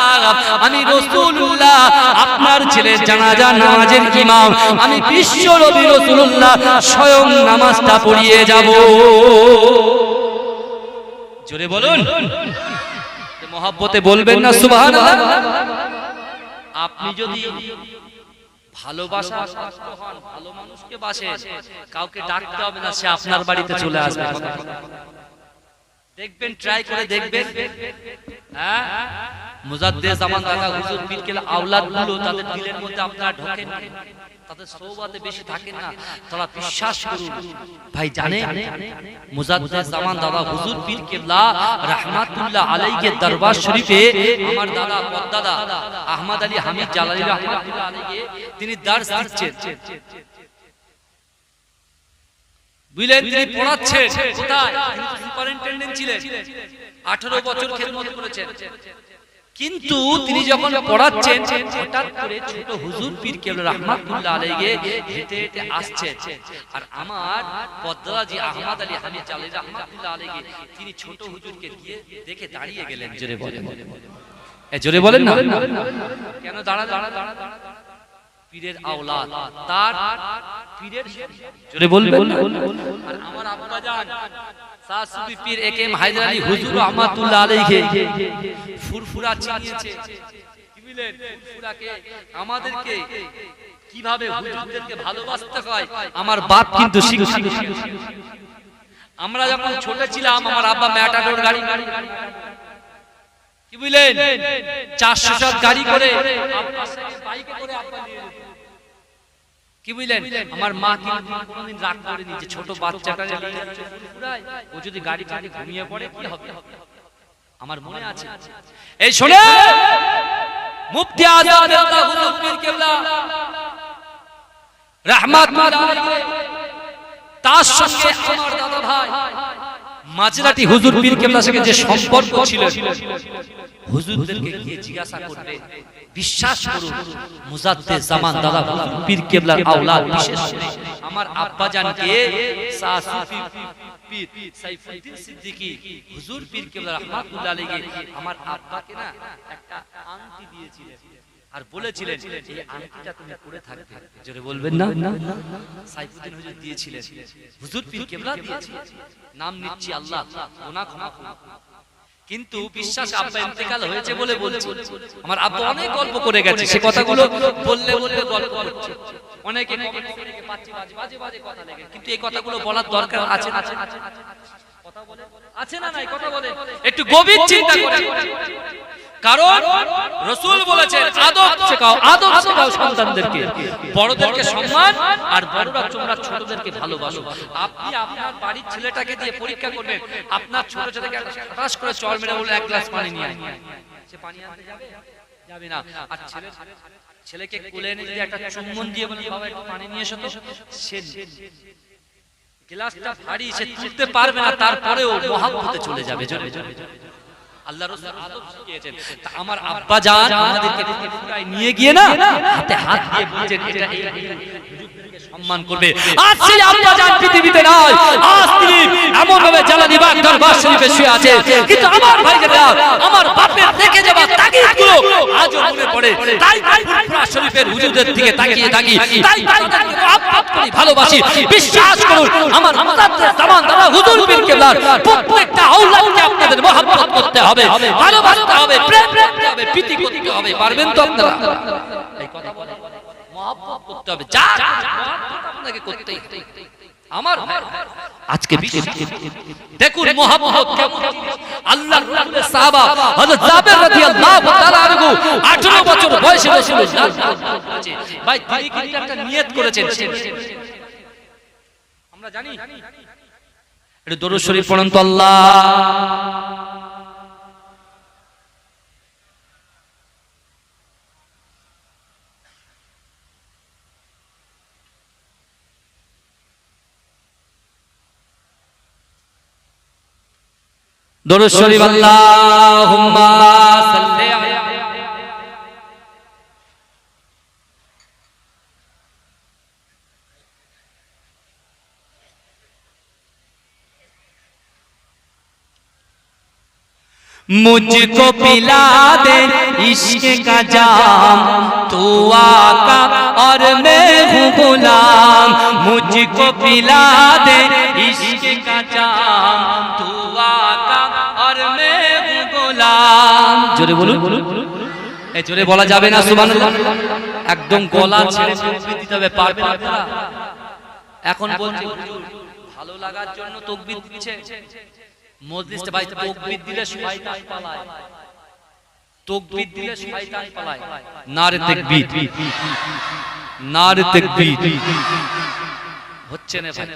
আমি রাসূলুল্লাহ, আপনার ছেলের জানাজা নামাজের ইমাম আমি বিশ্ব নবী রাসূলুল্লাহ স্বয়ং নামাজটা পড়িয়ে যাব। জোরে বলুন, মহব্বতে বলবেন না সুবহানাল্লাহ। আপনি যদি ভালোবাসা হন, ভালো মানুষকে বাসেন, কাউকে ডাকতে হবে না, সে আপনার বাড়িতে চলে আসবে। দেখবেন, ট্রাই করে দেখবেন। হ্যাঁ, মুজাদ্দেদ জামান দাদা হুজুর পীর কেবলা আওলাদ গুলো তাদের দিলের মধ্যে আপনারা ঢোকেন, তাদের সওবাতে বেশি থাকেন না। তারা বিশ্বাস করুন ভাই, জানেন মুজাদ্দেদ জামান দাদা হুজুর পীর কেবলা রাহমাতুল্লাহ আলাইহির দরবার শরীফে আমার দাদা পদ্দাদা আহমদ আলী হামিদ জালালি রাহমাতুল্লাহ আলাইহি তিনি দার্স দিচ্ছেন, বুঝলেন? তিনি পড়াচ্ছেন কোথায়? তিনি সুপারিনটেনডেন্ট ছিলেন, 18 বছর খেদমত করেছেন। কিন্তু তিনি যখন পড়াচ্ছেন, হঠাৎ করে ছোট হুজুর পীর কেবলা রাহমাতুল্লাহ আলাইহি হেঁটে হেঁটে আসছেন, আর আমার পদ্দাজি আহমদ আলী হামিদ জালালি রাহমাতুল্লাহ আলাইহি তিনি ছোট হুজুরকে দেখে দাঁড়িয়ে গেলেন। জোরে বলেন, জোরে বলেন না, কেন দাঁড়ালেন? পীরের আওলাদ, তার পীরের, জোরে বলবেন। আর আমার আব্বাজান সাসুবি পীর একেএম হায়দার আলী হুজুর রাহমাতুল্লাহ আলাইহি ফুরফুরা চিনিয়েছে, কি বলেন? ফুরফুরাকে আমাদেরকে কিভাবে হুজুরদেরকে ভালোবাসতে হয় আমার বাপ কিন্তু শিখিয়েছে। আমরা যখন ছোট ছিলাম, আমার আব্বা ম্যাটাডোর গাড়ি, কি বুঝলেন, 407 গাড়ি করে বাইকে করে আব্বা নিয়ে যেত, কি বুঝলেন? আমার মা কিন্তু কোনদিন রাগ করেনি যে ছোট বাচ্চাটা ও যদি গাড়ি চালিয়ে ঘুমিয়ে পড়ে কি হবে। আমার মনে আছে। এই শুনে মুফতি আজম দেওতা হুজুর পীর কেবলা রাহমাতুল্লাহ আলাইহি তার সঙ্গে আমার দাদা ভাই মাঝরাটি হুজুর পীর কেবলার সঙ্গে যে সম্পর্ক ছিল, হুজুরদেরকে গিয়ে জিজ্ঞাসা করবে, বিশ্বাস করুন মুজাদ্দেদ জামান দাদা হুজুর পীর কেবলার আওলাদ, বিশেষ করে আমার আব্বা জানকে শাহ সুফি পীর সাইফুদ্দিন সিদ্দিকী হুজুর পীর কেবলা রাহমাতুল্লাহ আলাইহি আমার আব্বাকে না একটা আংটি দিয়েছিলেন আর বলেছিলেন এই আংটিটা তুমি পরে থাকবে। জোরে বলবেন না? সাইফুদ্দিন হুজুর দিয়েছিলেন, হুজুর পীর কেবলা দিয়েছিলেন। নাম নিচ্ছি আল্লাহ, গুনাহ ক্ষমা করুন। কিন্তু বিশ্বাস আব্বা ইন্তেকাল হয়েছে বলে বলছি, আমার আব্বা অনেক গল্প করে গেছে, সে কথাগুলো বললে বললে গল্প করছে, অনেকে কমেন্ট করে পাচ্ছি বাজে বাজে কথা লাগে, কিন্তু এই কথাগুলো বলার দরকার আছে না? কথা বলে আছে না নাই? কথা বলে একটু গভীর চিন্তা করে। কারণ রাসূল বলেছেন আদব শেখাও সন্তানদেরকে, বড়দেরকে সম্মান, আর বড়রা তোমরা ছোটদেরকে ভালোবাসো। আপনি আপনার বাড়ির ছেলেটাকে দিয়ে পরীক্ষা করবেন, আপনার ছোট ছেলেকে খাস করে চড় মেরে বলে এক গ্লাস পানি নিয়ে আয়, সে পানি আনতে যাবে? যাবে না। আর ছেলেকে কোলে এনে যদি একটা চুম্বন দিয়ে বলেন বাবা একটু পানি নিয়ে এসো, তো সে গ্লাসটা ভারী, সে তুলতে পারবে না, তারপরেও মহব্বতে চলে যাবে। আল্লাহ রাসূল আদব শিখিয়েছেন। তা আমার আব্বা জান আমাদেরকে পুরাই নিয়ে গিয়ে না হাতে হাত দিয়ে বলছেন এটা সম্মান করবে। আজ সেই আব্বা জান পৃথিবীতে নাই, আজ তিনি এমন ভাবে জালালি বাগ দরবার শরীফে শুয়ে আছে, কিন্তু আমার ভাইরা আমার বাপের দেখে যাওয়া তাকিদগুলো আজও মনে পড়ে। তাই দরবার শরীফের হুজুরদের দিকে তাকিয়ে থাকি, তাই তাদেরকে মহব্বত করি, ভালোবাসি। বিশ্বাস করুন আমার মুজাদ্দেদ জামান দাদা হুজুর পীর কেবলার প্রত্যেকটা আওলাদকে আপনাদের মহব্বত করতে হবে, ভালোবাসতে হবে, প্রেম করতে হবে, প্রীতি করতে হবে। পারবেন তো আপনারা? এই কথা বলে মহব্বত করতে হবে, যা মহব্বত আপনাকে করতেই হবে। আমার আজকে দেখুন মহব্বত কেমন। আল্লাহর রাসূলের সাহাবা হযরত জাবের রাদিয়াল্লাহু তাআলা আনহু 18 বছর বয়সে রাসূলুল্লাহ ভাই তিনি কিন্তু একটা নিয়ত করেছেন, আমরা জানি। এটা দরুদ শরীফ পড়ুন তো। আল্লাহ দরুদ শরীফ আল্লাহুম্মা সাল্লি আলা मुझको पिला दे इश्क का जाम, तू आका और मैं हूँ गुलाम। मुझको पिला दे इश्क का जाम, तू आका और मैं हूँ गुलाम। जोरे बोलूं? এই জোরে বলা যাবে না সুবহানাল্লাহ? একদম গলা ছেড়ে তাকবীর দিতে হবে। পারবেন আপনারা? এখন বলছি ভালো লাগার জন্য তাকবীর দিচ্ছে মজলিসে, ভাই তাকবীর দিলে শয়তান পালায়, তাকবীর দিলে শয়তান পালায়। নারে তাকবীর, নারে তাকবীর হচ্ছে না ভাই।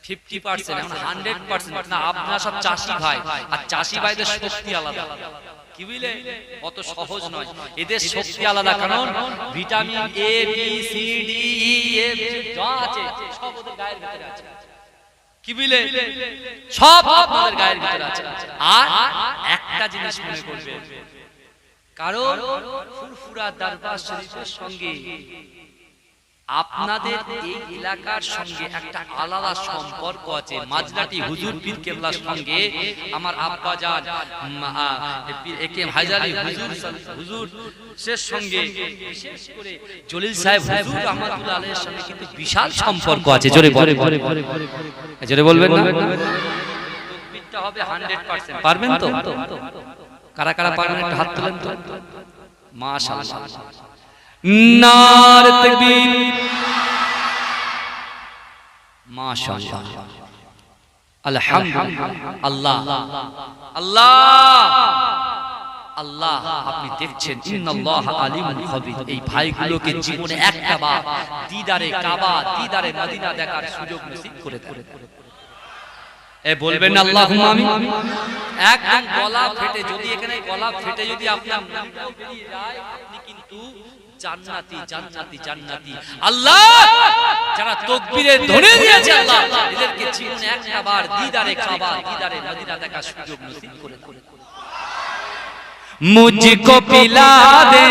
50% এখন 100% না। আপনারা সব চাষী ভাই, আর চাষী ভাইদের শক্তি আলাদা, কি বুঝলে? অত সহজ নয়, এদের শক্তি আলাদা। কারণ vitamin A B C D E F যা আছে সব ওদের গায়ের ভিতরে আছে, কি বুঝলে? সব আপনাদের গায়ের ভিতরে আছে। আর একটা জিনিস মনে করবে, কারণ ফুরফুরা দরবার শরীফের সঙ্গে আপনাদের এই এলাকার সঙ্গে একটা আলাদা সম্পর্ক আছে। মাঝরাটি হুজুর পীর কেবলার সঙ্গে আমার আব্বা জান একে হাজারি হুজুর শের সঙ্গে, বিশেষ করে জলিল সাহেব হুজুর রহমাতুল্লাহ আলাইহির সঙ্গে কিন্তু বিশাল সম্পর্ক আছে। জোরে বলে জোরে বলবেন না? তাকবীরটা হবে 100%। পারবেন তো? কারা কারা পারবেন একটু হাত তোলেন তো। মাশাআল্লাহ, নারে তাকবীর, মাশাআল্লাহ, আলহামদুলিল্লাহ। আল্লাহ আল্লাহ আল্লাহ, আপনি দেখছেন ইন্নাল্লাহ আলিমুল খাবীর। এই ভাইগুলোকে জীবনে একটা বার দিদারে কাবা, দিদারে মদিনা দেখার সুযোগ নসিব করে দেন। এ বলবেন আল্লাহুম্মা আমিন। একদম গলা ফেটে, যদি এখানে গলা ফেটে যদি আপনার নামটাও বেরিয়ে যায়, আপনি কিন্তু জান্নাতি জান্নাতি জান্নাতি। আল্লাহ যারা তাকবীরের ধ্বনি দিয়েছে আল্লাহ এদেরকে জীবনে একবার দিদারে কাবা, দিদারে মদিনা দেখার সুযোগ নসিব করে দাও। मुझको पिला दे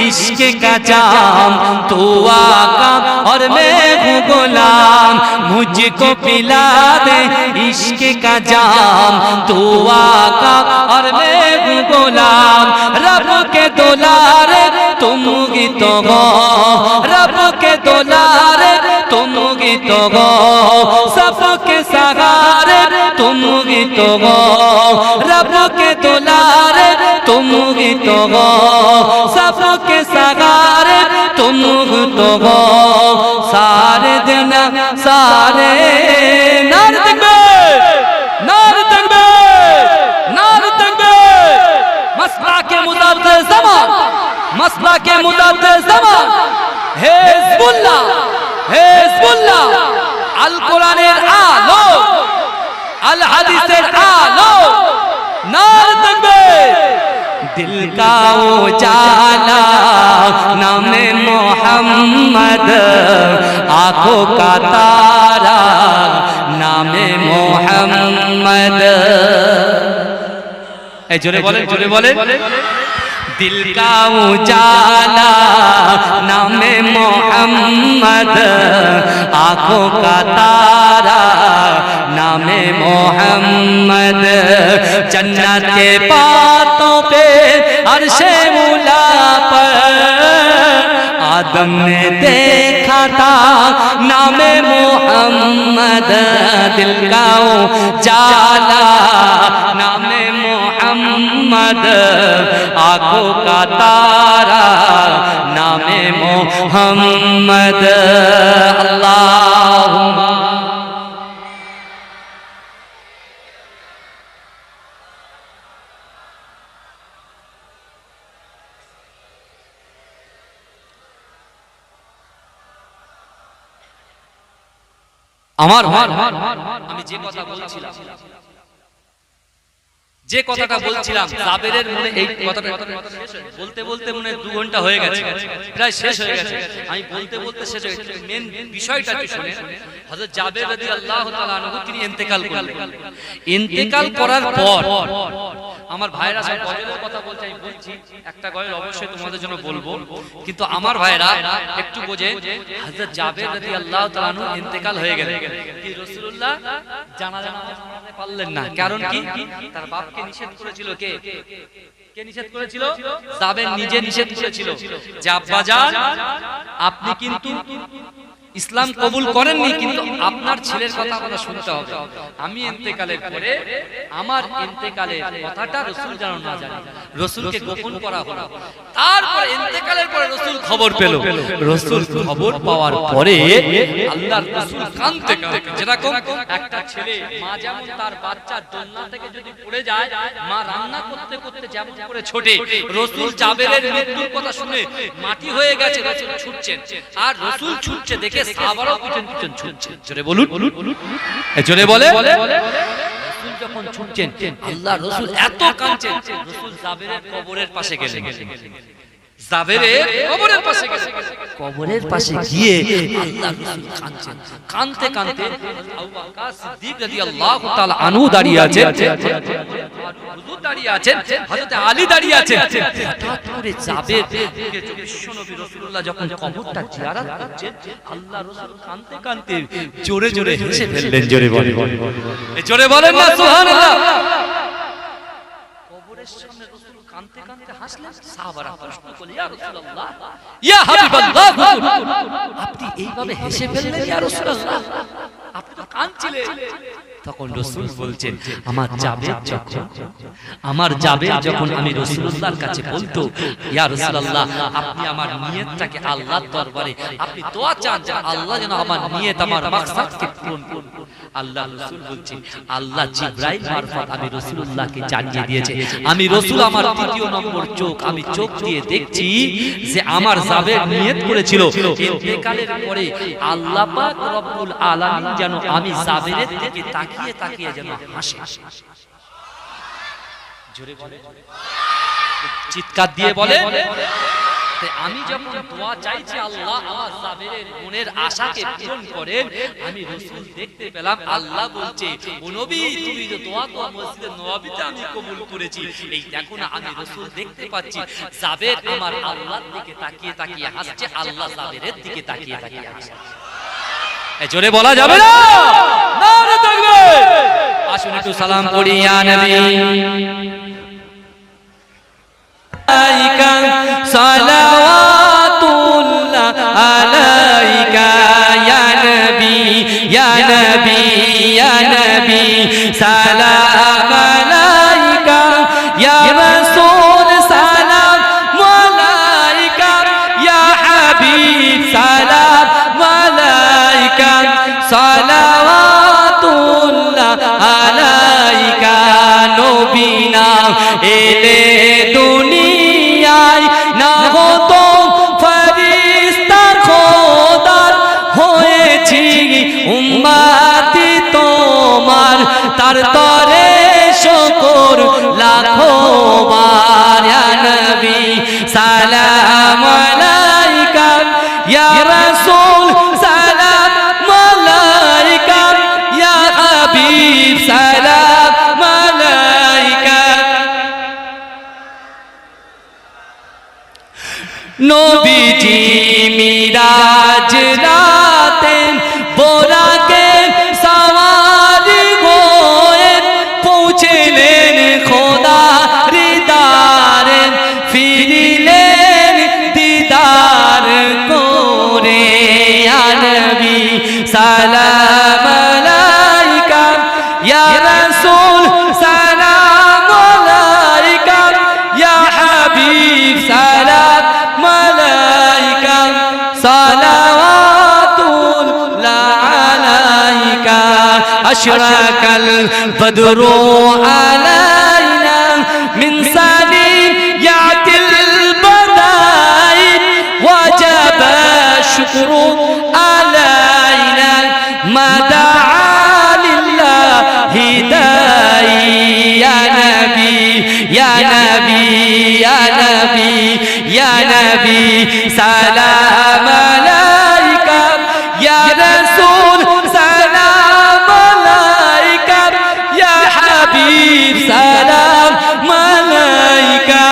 इश्क का जाम, तू आका और मैं हूँ गुलाम। मुझको पिला दे इश्क का जाम, तू आका और मैं हूँ गुलाम। रब के दुलारे तुम ही तो गो, रब के दुलारे तुम ही तो गो, सबके सहारे तुम ही तो गो, रब के दुलारे तुम ही तो गो, सबके सहारे तुम ही तो गो। सारे दिन सारे नार तकबीर, नार तकबीर, नार तकबीर। मसला के मुदद्दिर ज़मान, मसला के मुदद्दिर ज़मान, हिज़्बुल्लाह, हिज़्बुल्लाह। আল কোরআনের আলো, আল হাদিসের আলো, নার তাকবীর। दिल का उजाला नामे मोहम्मद, आंखों का तारा नामे मोहम्मद। ए जोरे बोले, जोरे बोले। दिल का उजाला नामे मोहम्मद, आंखों का तारा नामे मोहम्मद। जन्नत के बातों पे अर्शे मुला पर आदम ने देखा था नामे मोहम्मद। दिल का उजाला नामे मोहम्मद, आंखों का तारा नामे मोहम्मद। अल्लाहुम्मा আমার আমি যে কথা বলছিলাম, যে কথাটা বলছিলাম জাবেরের মনে এই কথাটা বলতে বলতে মনে 2 ঘন্টা হয়ে গেছে, প্রায় শেষ হয়ে গেছে। আমি বলতে বলতে শেষ হয়ে গেছে। মেন বিষয়টা কি শুনে, হযরত জাবের রাদিয়াল্লাহু তাআলা আনহু তিনি ইন্তেকাল করলেন। ইন্তেকাল করার পর আমার ভাইরা সব গজলের কথা বলছে, আমি বলছি একটা গজল অবশ্যই তোমাদের জন্য বলবো, কিন্তু আমার ভাইরা একটু বোঝে। হযরত জাবের রাদিয়াল্লাহু তাআলা আনহু ইন্তেকাল হয়ে গেলেন, কি রাসূলুল্লাহ জানাজা পড়াতে পারলেন না। কারণ কি? তার বাপকে নিষেধ করেছিল। কে কে নিষেধ করেছিল? জাবের নিজে নিষেধ করেছিল যে আব্বাজান আপনি কিন্তু ইসলাম কবুল করেননি, কিন্তু আপনার ছেলের কথা আপনার শুনতে হবে। আমি ইন্তেকালের পরে আমার ইন্তেকালের কথাটা রাসূল যেন না জানে, রাসূলকে গোপন করা হলো। তারপর ইন্তেকালের পরে রাসূল খবর পেল। রাসূল খবর পাওয়ার পরে আল্লাহর রাসূল কাঁদতে কাঁদতে, যেরকম একটা ছেলে মা যেমন তার বাচ্চা দোলনা থেকে যদি পড়ে যায়, মা রান্না করতে করতে যেমন করে ছোটে, রাসূল জাবেরের মৃত্যুর কথা শুনে মাটি হয়ে গেছে, রাসূল ছুটছেন। আর রাসূল ছুটছে দেখে সাহাবারাও পিছন পিছন ছুটছেন। জোরে বলুন, জোরে বলে। রাসূল যখন ছুটছেন, আল্লাহর রাসূল এত কাঁদছেন, রাসূল জাবেরের কবরের পাশে গেলেন। জাবেরের কবরের পাশে গেলেন। কবরের পাশে গিয়ে আল্লাহর রাসূল কাঁদছেন। কাঁদতে কাঁদতে আবু বকর সিদ্দিক রাদিয়াল্লাহু তাআলা আনহু দাঁড়িয়ে আছেন, হুজুর দাঁড়িয়ে আছেন, হযরত আলী দাঁড়িয়ে আছেন। হঠাৎ করে জাবের বিশ্বনবী রাসূলুল্লাহ যখন কবরটা জিয়ারত করছেন, আল্লাহর রাসূল কাঁদতে কাঁদতে জোরে জোরে হেসে ফেললেন। জোরে বলেন, জোরে বলেন না সুবহানাল্লাহ। কবরের সামনে রাসূল কাঁদতে কাঁদতে হাসলেন। সাহাবারা প্রশ্ন করলেন, ইয়া রাসূলুল্লাহ, ইয়া হাবিবাল্লাহ, আপনি এইভাবে হেসে ফেললেন ইয়া রাসূলুল্লাহ, আপনি তো কাঁদছিলেন। তখন রাসূল বলছেন, আমার জাবের যখন আমি রাসূলুল্লাহর কাছে বলতো, ইয়া রাসূলুল্লাহ আপনি আমার নিয়তটাকে আল্লাহর দরবারে আপনি দোয়া চান যে আল্লাহ যেন আমার নিয়ত আমার মাকসাদকে পূরণ করুন। আল্লাহ রাসূল বলছেন, আল্লাহ জিবরাইল মারফত আমি রাসূলুল্লাহকে জানিয়ে দিয়েছে, আমি রাসূল আমার তৃতীয় নম্বর চোখ, আমি চোখ দিয়ে দেখছি যে আমার জাবের নিয়ত করেছিল ইন্তেকালের পরে আল্লাহ পাক রব্বুল আলামিন যেন আমি জাবেরের দিকে তাকিয়ে তাকিয়ে যেন হাসে। জোরে বলে, চিৎকার দিয়ে বলে। আমি যখন দোয়া চাইছি আল্লাহ আমার জাবেরের মনের আশাকে পূরণ করেন, আমি রাসূল দেখতে পেলাম আল্লাহ বলছে ও নবী তুমি যে দোয়া তো মসজিদে নববীতে আমি কবুল করেছি। এই দেখো না আমি রাসূল দেখতে পাচ্ছি জাবের আমার আল্লাহর দিকে তাকিয়ে তাকিয়ে হাসছে, আল্লাহ জাবেরের দিকে তাকিয়ে তাকিয়ে হাসছে। এই জোরে বলা যাবে না, নারে তাকবীর। আসুন একটু সালাম করি ইয়া নবী সালাওয়াতুল্লাহ আলাইকা ইয়া নবী ইয়া নবী ইয়া নবী সালাম আলাইকা ইয়া রাসূল সালাম আলাইকা ইয়া হাবিব সালাম আলাইকা সালাওয়াতুল্লাহ আলাইকা নবী না এলে না হতো ফেরেশতা খোদার হয়েছি উম্মতি তোমার, তার তরে শুকর লাখো বার। ইয়া নবী সালাম আলাইকা ইয়া রাসূল সালাম আলাইকা ইয়া হাবিব সালাম আলাইকা। নবীজি মিরাজ রাতে বোরাকে সওয়ারি হয়ে পৌঁছলেন খোদা দিদারে, ফিরিলেন দিদার করে। ইয়া নবী সালাম আলাইকা ইয়া রাসূল সালাম আলাইকা ইয়া হাবিব সালাম আলাইকা সালাওয়াতুল্লাহ আলাইকা। আশরাকাল বদরু আলাইনা মিন সানিয়াতিল বাদাইন ওয়াজাবা শুকরু আলাইনা মা দাআ লিল্লাহি দাঈ। ইয়া নবী ইয়া নবী ইয়া নবী ইয়া নবী সালাম আলাইকা ইয়া রাসূল সালাম আলাইকা ইয়া হাবিব সালাম আলাইকা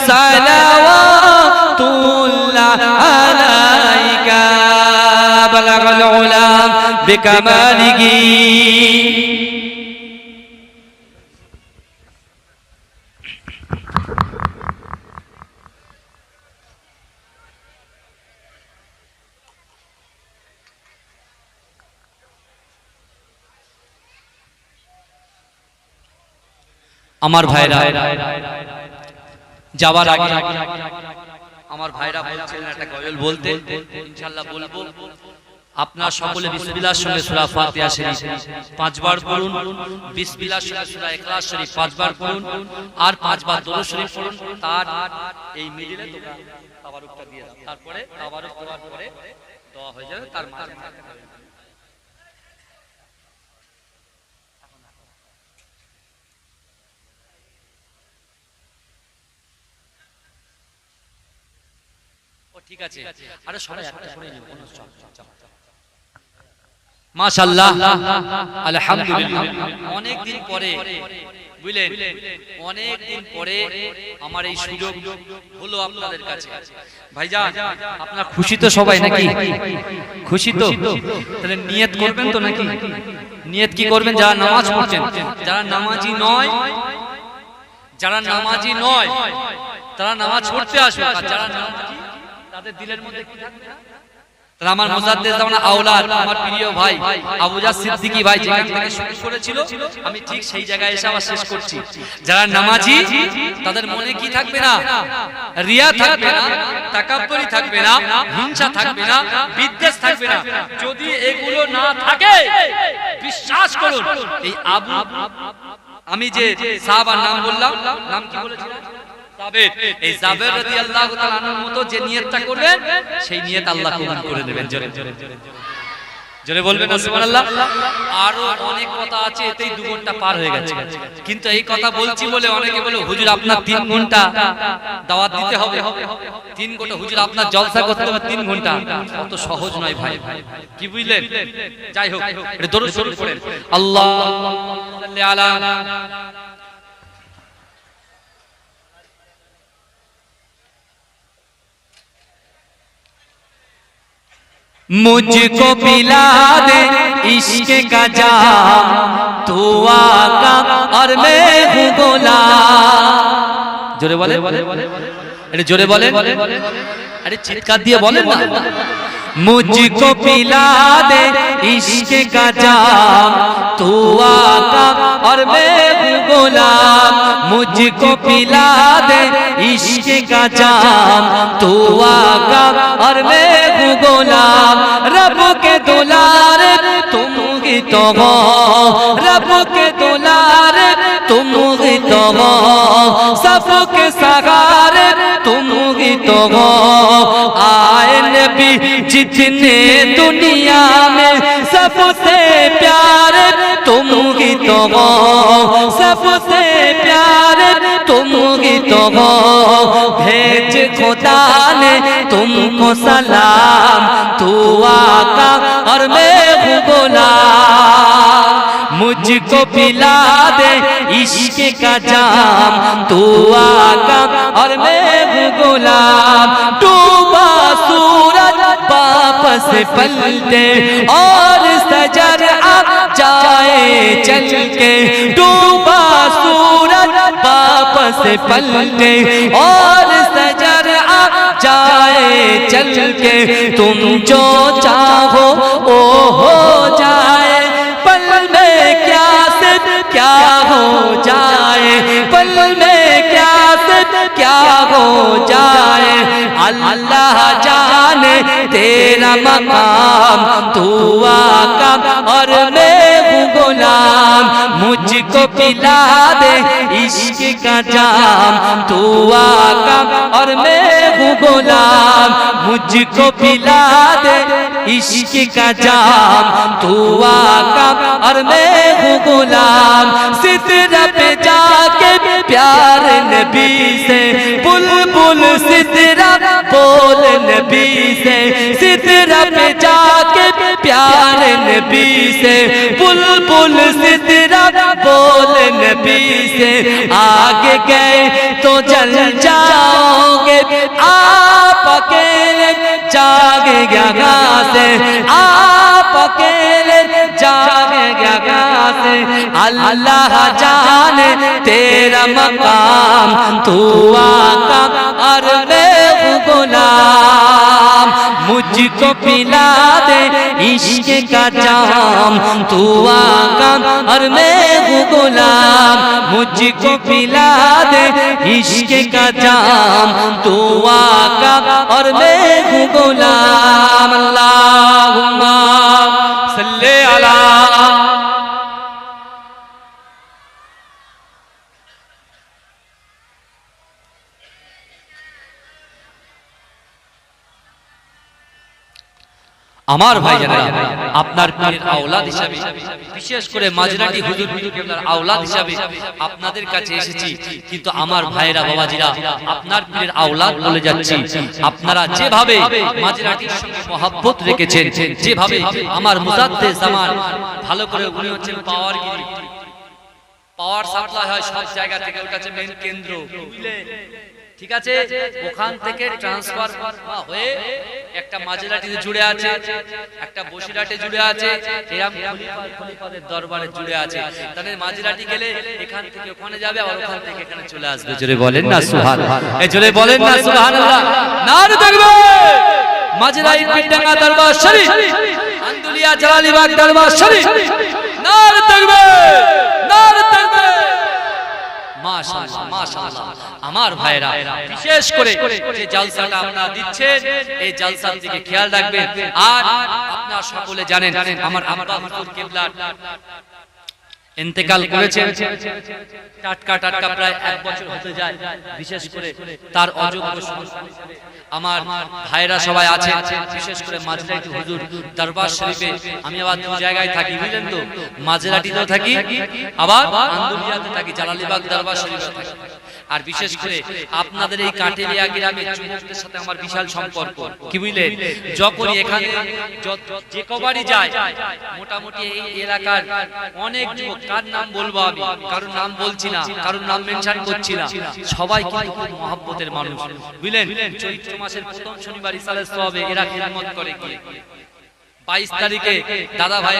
সালাওয়াতুল্লাহ আলাইকা। বালাগাল উলা বিকামালিহি। আমার ভাইরা যাওয়ার আগে আমার ভাইরা বলছেন একটা গজল বলতে, ইনশাআল্লাহ বলবো। আপনারা সকলে বিসমিল্লাহর সঙ্গে সূরা ফাতিহা শরীফ 5 বার পড়ুন, বিসমিল্লাহর সঙ্গে সূরা ইখলাস শরীফ 5 বার পড়ুন, আর 5 বার দরুদ শরীফ পড়ুন। তার এই মিডিলে তোমরা তাবারুকটা দিয়ে দাও, তারপরে তাবারুক দেওয়ার পরে দোয়া হয়ে যাবে। তার মাঝে ঠিক আছে। আরে সবাই একটা করে নিও। মাশাআল্লাহ আলহামদুলিল্লাহ। অনেক দিন পরে বুঝলেন, অনেক দিন পরে আমার এই সুযোগ হলো আপনাদের কাছে। ভাইজান আপনারা খুশি তো সবাই নাকি? খুশি তো? তাহলে নিয়ত করবেন তো নাকি? নিয়ত কি করবেন? যারা নামাজ পড়ছেন, যারা নামাজি নয়, যারা নামাজি নয় তারা নামাজ পড়তে আসবে, আর যারা নামাজি তাদের দিলের মধ্যে কি থাকবে? তাহলে আমার মুজাদ্দিদ জামান আওলাদ, আমার প্রিয় ভাই আবুজার সিদ্দিকী ভাই যেখান থেকে শুরু করেছিল, আমি ঠিক সেই জায়গায় এসে আবার শেষ করছি। যারা নামাজি তাদের মনে কি থাকবে না? রিয়া থাকবে না, তাকাব্বুরি থাকবে না, হিংসা থাকবে না, বিদ্বেষ থাকবে না। যদি এগুলো না থাকে, বিশ্বাস করুন এই আবু, আমি যে সাহাবার নাম বললাম, নাম কি বলেছিলাম? জাবের। এই জাবের রাদিয়াল্লাহু তাআলা আনহুর মতো যে নিয়তটা করবেন, সেই নিয়ত আল্লাহ কবুল করে নেবেন। জোরে জোরে বলবেন না সুবহানাল্লাহ। আরো অনেক কথা আছে, এতেই 2 ঘন্টা পার হয়ে গেছে, কিন্তু এই কথা বলছি বলে অনেকে বলে হুজুর আপনার 3 ঘন্টা দাওয়াত দিতে হবে, 3 ঘন্টা হুজুর আপনার জলসা করতে হবে 3 ঘন্টা। অত সহজ নয় ভাই, কি বুঝলেন? যাই হোক, এটা দরুদ শরীফ পড়েন, আল্লাহুম্মা সাল্লি আলা मुझको पिला दे इश्क का जाम, तू आका और मैं हूँ गुलाम। जोरे बोले, अरे जोरे बोले, अरे चित्कार दिए बोले ना। मुझको पिला दे इश्क का जाम, तू आका और मैं हूँ गुलाम। मुझको पिला दे इश्क का जाम, तू आका और मैं हूँ गुलाम। रब के दुलारे तुम ही तो हो, रब के दुलारे तुम ही तो हो, सबके सहारे तुम ही तो हो। आए नबी जितने दुनिया में सबसे प्यारे तुम ही तो हो, सबसे प्यारे तुम ही तो हो। भेज खुदा ने तुमको सलाम, तू आका और मैं हूँ गुलाम। मुझको पिला दे इश्क का जाम, तू आका और मैं हूँ गुलाम। डूबा सूरज वापस पलटे और सजर आ जाए चल के, डूबा सूरज वापस पलटे और सजर आ जाए चल के। तुम जो चाहो वो हो जाए, पल में क्या से क्या हो जाए, पल में क्या से क्या हो जाए। अल्लाह जाने तेरा मकाम, तू आका और मैं हूँ गुलाम। मुझको पिला दे इश्क का जाम, तू आका और मैं हूँ गुलाम। मुझको पिला दे इश्क का जाम, तू आका और मैं हूँ गुलाम। सिदरा पे जाके प्यार नबी से, बुलबुल सिदरा बोल नबी से, सिदरा पे जाके प्यार नबी से, बुलबुल सिदरा बोल नबी से। आगे गए तो जल जाओगे, आप अकेले जागे यहाँ से, आप अकेले जागे यहाँ से। अल्लाह जाने तेरा मकाम, तू आका और मैं हूँ गुलाम। मुझको पिला दे इश्क का जाम, तू आका और मैं हूँ गुलाम। मुझको पिला दे इश्क का जाम, तू आका और मैं हूँ गुलाम। अल्लाहुम्मा सल्ले अला। আমার ভাইজানেরা, আপনার পীরের আওলাদ হিসাবে, বিশেষ করে মাঝরাটি হুজুর কেবলার আওলাদ হিসাবে আপনাদের কাছে এসেছি। কিন্তু আমার ভাইরা বাবাজিরা, আপনার পীরের আওলাদ বলে যাচ্ছি। আপনারা যেভাবে মাঝরাটির সঙ্গে মহব্বত রেখেছেন, যেভাবে আমার মুজাদ্দেদ জামান ভালো করে, উনি হচ্ছেন পাওয়ার গিরি, পাওয়ার সাপ্লাই হয় সব জায়গা থেকে, ওর কাছে মেইন কেন্দ্র, ঠিক আছে? ওখান থেকে ট্রান্সফার হয়ে একটা মাঝরাটিতে জুড়ে আছে, একটা বসিরহাটে জুড়ে আছে, এরকম খলিফাদের দরবারে জুড়ে আছে। তাহলে মাঝরাটি গেলে এখান থেকে ওখানে যাবে, আর ওখান থেকে এখানে চলে আসবে। জোরে বলেন না সুবহানাল্লাহ, এই জোরে বলেন না সুবহানাল্লাহ। নারে তাকবীর। মাঝরাই পিডাঙ্গা দরবার শরীফ, আন্দুলিয়া জালালিবাগ দরবার শরীফ, নারে তাকবীর, নারে তাকবীর। মাশাআল্লাহ, মাশাআল্লাহ। আমার ভাইরা, বিশেষ করে যে জলসাটা আপনারা দিচ্ছেন, এই জলসার দিকে খেয়াল রাখবেন। আর আপনারা সকলে জানেন আমার আব্বা হুজুর কিবলা ইন্তেকাল করেছেন, টাটকা টাটকা প্রায় 1 বছর হতে যায়। বিশেষ করে তার অযোগ্য সন্তান আমার ভাইরা সবাই আছে, বিশেষ করে মাঝরাটি হুজুর দরবার শরীফে। আমি আবার দু জায়গায় থাকি, বুঝলেন তো, মাঝরাটিতেও থাকি, আবার আন্দুলিয়াতে থাকি, জালালিবাগ দরবার শরীফে থাকি। আর বিশেষ করে আপনাদের এই কাটেলিয়া গ্রামের যুবকদের সাথে আমার বিশাল সম্পর্ক, কি বুঝলেন? যখন এখানে যে কবারই যায়, মোটামুটি এই এলাকার অনেক যুবক, কার নাম বলবো আমি, কারোর নাম বলছি না, কারোর নাম মেনশন করছি না, সবাই কিন্তু খুব মহব্বতের মানুষ, বুঝলেন? চৈত্র মাসের প্রথম শনিবার ইসালের সওয়াবে এরা খিদমত করে গিয়ে 22 তারিখে দাদা ভাই,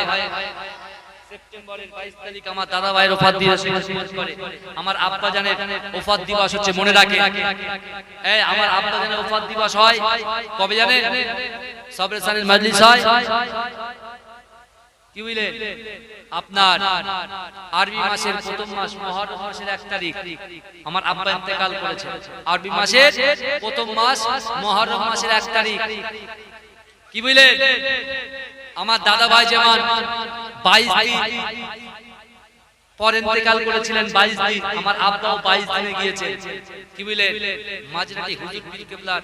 সেপ্টেম্বরের 22 তারিখ আমার দাদা ভাইয়ের ওফাত দিবস করে। আমার আব্বা জানের ওফাত দিবস হচ্ছে, মনে রাখে, এই আমার আব্বা জানের ওফাত দিবস হয় কবে জানেন? সবরে সানের মজলিস হয়, কি বুঝলেন? আপনার আরবি মাসের প্রথম মাস মুহররম মাসের 1 তারিখ আমার আব্বা ইন্তেকাল করেছে। আরবি মাসের প্রথম মাস মুহররম মাসের 1 তারিখ, কি বুঝলেন? আমার দাদা ভাই যেমন 22 দিন পর ইন্তেকাল করেছিলেন, 22 দিন, আমার আব্বাও 22 দিনে গিয়েছে, কি বুঝলেন? মাঝরাটি হুজুর পীর কেবলার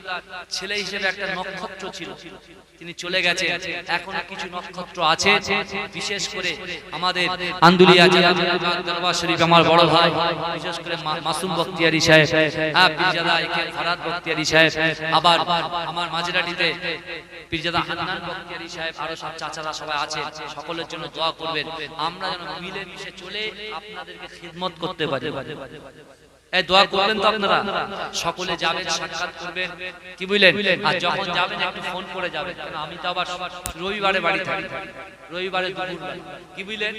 ছেলে হিসেবে একটা নক্ষত্র ছিল, তিনি চলে গেছেন। এখনো কিছু নক্ষত্র আছে, বিশেষ করে আমাদের আন্দুলিয়া জালালিবাগ দরবার শরীফ আমার বড় ভাই, বিশেষ করে মাসুম বখতিয়ারি সাহেব, পীরজাদা একে ফরাদ বখতিয়ারি সাহেব, আবার আমার মাঝরাটিতে পীরজাদা হান্নান বখতিয়ারি সাহেব, আরো সব চাচারা সবাই আছে। সকলের জন্য দোয়া করবেন, আমরা যেন মিলে মিশে চলে আপনাদেরকে খিদমত করতে পারি। এই দোয়া করবেন তো আপনারা? সকলে যাবেন, সাক্ষাৎ করবেন, কি বুঝলেন? আর যখন যাবেন একটু ফোন করে যাবেন, কারণ আমি তো আবার রবিবারে বাড়ি থাকি, রবিবারে দুপুর, কি বুঝলেন?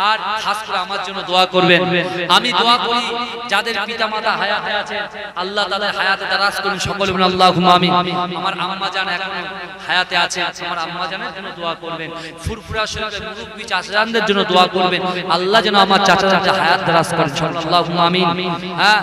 আর খাস করে আমার জন্য দোয়া করবেন। আমি দোয়া করি যাদের পিতা মাতা হায়াতে আছে, আল্লাহ তাআলা হায়াতে দারাজ করুন, সকলে বলুন আল্লাহুম্মা আমিন। আমার আম্মা জান এখন হায়াতে আছে, আমার আম্মা জানের জন্য দোয়া করবেন। ফুরফুরা শরীফের মুরব্বি চাচাদের জন্য দোয়া করবেন, আল্লাহ যেন আমার চাচাদের হায়াত দারাজ করেন, আল্লাহুম্মা আমিন। হ্যাঁ।